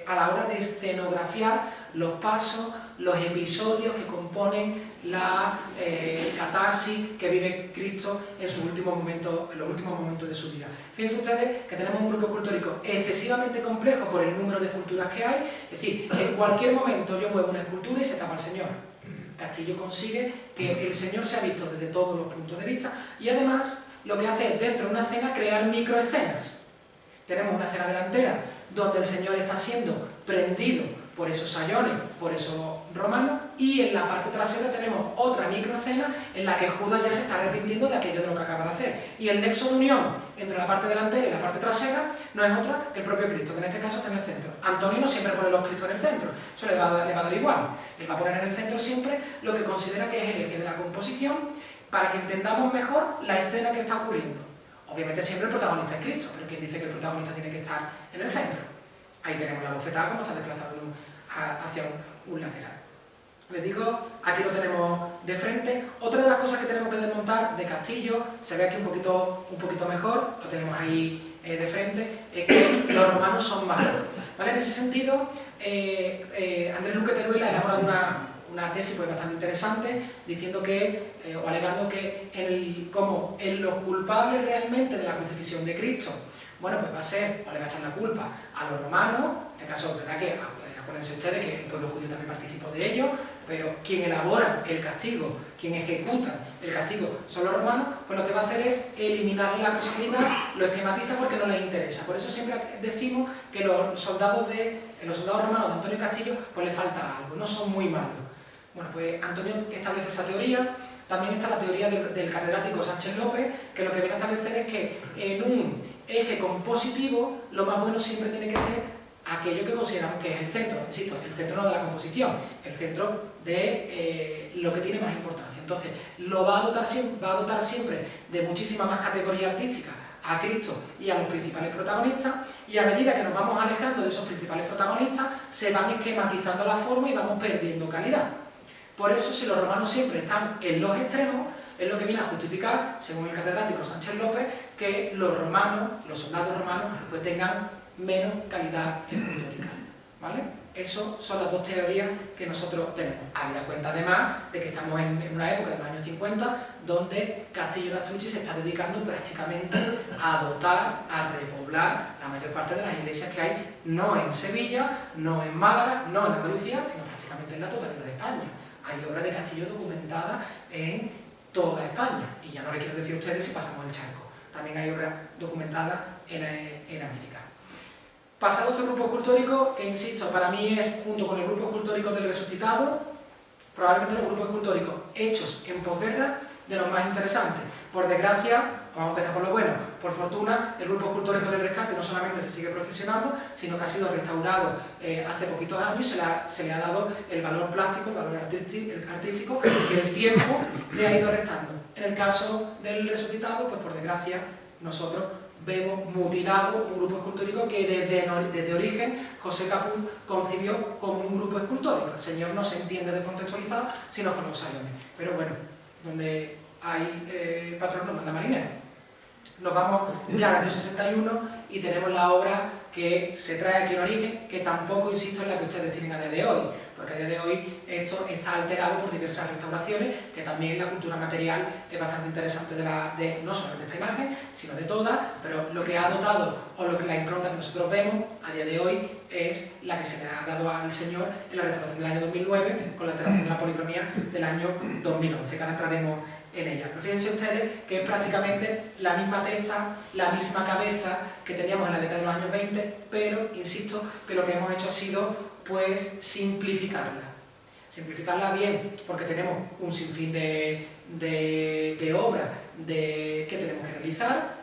a la hora de escenografiar los pasos, los episodios que componen la catarsis que vive Cristo en los últimos momentos de su vida. Fíjense ustedes que tenemos un grupo escultórico excesivamente complejo por el número de esculturas que hay, es decir, en cualquier momento yo muevo una escultura y se tapa el Señor. Castillo consigue que el Señor sea visto desde todos los puntos de vista y además lo que hace es dentro de una escena crear microescenas. Tenemos una escena delantera donde el Señor está siendo prendido por esos sayones, por esos romanos, y en la parte trasera tenemos otra microescena en la que Judas ya se está arrepintiendo de aquello de lo que acaba de hacer. Y el nexo de unión entre la parte delantera y la parte trasera no es otra que el propio Cristo, que en este caso está en el centro. Antonio no siempre pone los Cristos en el centro, eso le va a dar igual. Él va a poner en el centro siempre lo que considera que es el eje de la composición para que entendamos mejor la escena que está ocurriendo. Obviamente siempre el protagonista es Cristo, pero quien dice que el protagonista tiene que estar en el centro. Ahí tenemos la bofetada como está desplazado hacia un lateral. Les digo, aquí lo tenemos de frente. Otra de las cosas que tenemos que desmontar de Castillo, se ve aquí un poquito mejor, lo tenemos ahí de frente, es que los romanos son malos. ¿Vale? En ese sentido, Andrés Luque Teruel ha elaborado una tesis pues, bastante interesante, diciendo que, o alegando que como en los culpables realmente de la crucifixión de Cristo, bueno, pues va a ser, o le va a echar la culpa a los romanos, en este caso, ¿verdad? Que acuérdense ustedes que el pueblo judío también participó de ello, pero quien elabora el castigo, quien ejecuta el castigo son los romanos, pues lo que va a hacer es eliminar la personalidad, lo esquematiza porque no les interesa. Por eso siempre decimos que los soldados romanos de Antonio Castillo pues le falta algo, no son muy malos. Bueno, pues Antonio establece esa teoría. También está la teoría del catedrático Sánchez López, que lo que viene a establecer es que en un eje compositivo lo más bueno siempre tiene que ser aquello que consideramos que es el centro, insisto, el centro no de la composición, el centro de lo que tiene más importancia. Entonces, lo va a dotar siempre de muchísima más categoría artística a Cristo y a los principales protagonistas, y a medida que nos vamos alejando de esos principales protagonistas, se van esquematizando la forma y vamos perdiendo calidad. Por eso, si los romanos siempre están en los extremos, es lo que viene a justificar, según el catedrático Sánchez López, que los soldados romanos, pues tengan menos calidad escultórica, ¿vale? Esas son las dos teorías que nosotros tenemos. Habida cuenta además de que estamos en una época de los años 50 donde Castillo Lastrucci se está dedicando prácticamente a dotar, a repoblar la mayor parte de las iglesias que hay, no en Sevilla, no en Málaga, no en Andalucía, sino prácticamente en la totalidad de España. Hay obras de Castillo documentadas en toda España, y ya no les quiero decir a ustedes si pasamos el charco. También hay obras documentadas en América. Pasa a otro grupo escultórico que, insisto, para mí es, junto con el grupo escultórico del Resucitado, probablemente los grupos escultóricos hechos en posguerra de los más interesantes. Por desgracia, vamos a empezar por lo bueno, por fortuna, el grupo escultórico del Rescate no solamente se sigue procesionando, sino que ha sido restaurado hace poquitos años y se le ha dado el valor plástico, el valor artístico que el tiempo le ha ido restando. En el caso del Resucitado, pues por desgracia, nosotros vemos mutilado un grupo escultórico que desde origen José Capuz concibió como un grupo escultórico. El Señor no se entiende descontextualizado, sino con los sayones. Pero bueno, donde hay patrón no manda marinero. Nos vamos ya al año 61 y tenemos la obra que se trae aquí en origen, que tampoco, insisto, es la que ustedes tienen a día de hoy, porque a día de hoy esto está alterado por diversas restauraciones, que también la cultura material es bastante interesante no solo de esta imagen, sino de todas, pero lo que ha dotado, o la impronta que nosotros vemos a día de hoy, es la que se le ha dado al Señor en la restauración del año 2009, con la alteración de la policromía del año 2011, que ahora entraremos en ella. Pero fíjense ustedes que es prácticamente la misma testa, la misma cabeza que teníamos en la década de los años 20, pero, insisto, que lo que hemos hecho ha sido, pues, simplificarla. Simplificarla bien, porque tenemos un sinfín de obras que tenemos que realizar,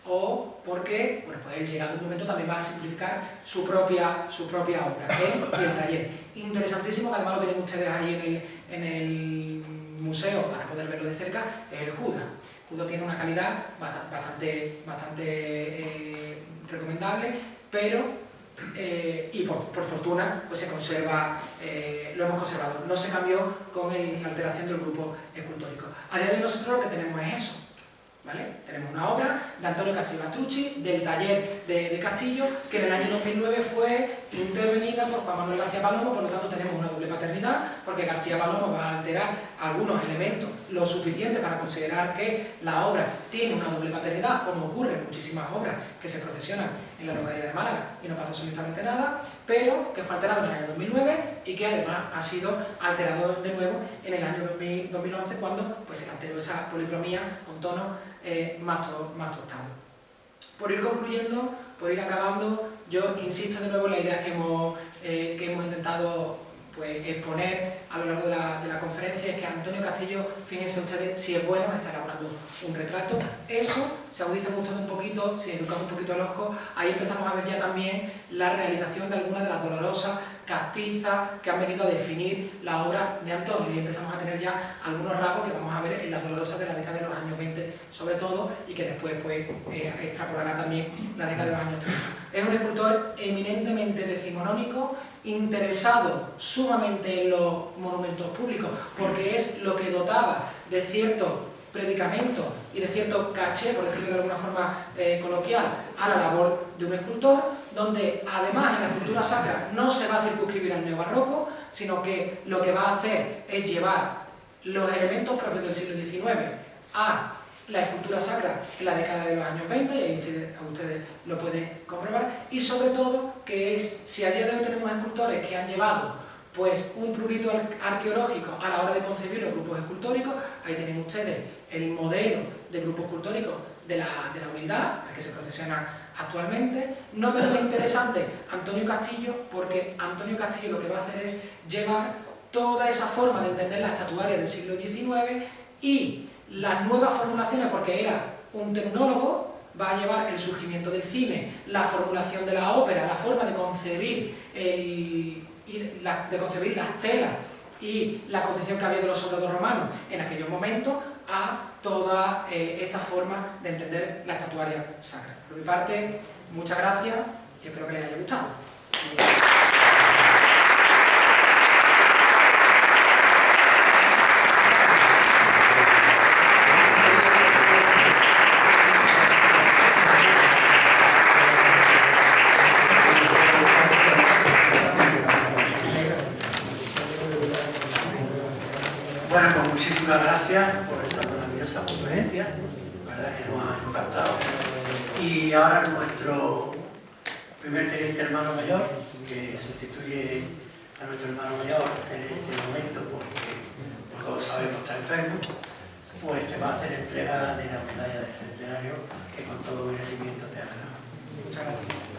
o porque, bueno, pues él, llegado un momento, también va a simplificar su propia obra, él y el taller. Interesantísimo, que además lo tienen ustedes ahí en el museo para poder verlo de cerca, es el Judas. Judas tiene una calidad bastante recomendable, pero, y por fortuna, pues se conserva, lo hemos conservado. No se cambió con la alteración del grupo escultórico. A día de hoy nosotros lo que tenemos es eso. ¿Vale? Tenemos una obra de Antonio Castillo Lastrucci, del taller de Castillo, que en el año 2009 fue intervenida por Juan Manuel García Palomo. Por lo tanto tenemos una doble paternidad, porque García Palomo va a alterar algunos elementos lo suficiente para considerar que la obra tiene una doble paternidad, como ocurre en muchísimas obras que se procesionan en la localidad de Málaga y no pasa absolutamente nada, pero que fue alterado en el año 2009 y que además ha sido alterado de nuevo en el año 2011, cuando pues, se alteró esa policromía con tonos más tostados. Por ir concluyendo, por ir acabando, yo insisto de nuevo en la idea que hemos intentado pues, exponer a lo largo de la conferencia, es que Antonio Castillo, fíjense ustedes, si es bueno, está elaborando un retrato. Eso, si agudizan ustedes un poquito, si educan un poquito el ojo, ahí empezamos a ver ya también la realización de algunas de las dolorosas castizas que han venido a definir la obra de Antonio, y empezamos a tener ya algunos rasgos que vamos a ver en las dolorosas de la década de los años 20 sobre todo, y que después pues, extrapolará también la década de los años 30. Es un escultor eminentemente decimonónico, interesado sumamente en los monumentos públicos, porque es lo que dotaba de cierto predicamento y de cierto caché, por decirlo de alguna forma coloquial, a la labor de un escultor, donde además en la escultura sacra no se va a circunscribir al neobarroco, sino que lo que va a hacer es llevar los elementos propios del siglo XIX a la escultura sacra en la década de los años 20, y ahí ustedes lo pueden comprobar, y sobre todo que es, si a día de hoy tenemos escultores que han llevado pues un prurito arqueológico a la hora de concebir los grupos escultóricos, ahí tienen ustedes el modelo de grupo escultórico de la humildad, el que se procesiona actualmente. No menos interesante Antonio Castillo, porque Antonio Castillo lo que va a hacer es llevar toda esa forma de entender la estatuaria del siglo XIX y las nuevas formulaciones, porque era un tecnólogo, va a llevar el surgimiento del cine, la formulación de la ópera, la forma de concebir las telas y la concepción que había de los soldados romanos en aquellos momentos, a toda esta forma de entender la estatuaria sacra. Por mi parte, muchas gracias y espero que les haya gustado. Bueno, pues muchísimas gracias por esta maravillosa conferencia, la verdad que nos ha impactado. Y ahora nuestro primer teniente hermano mayor, que sustituye a nuestro hermano mayor en este momento, porque como todos sabemos está enfermo, pues te va a hacer entrega de la medalla del centenario que con todo merecimiento te ha ganado. Muchas gracias.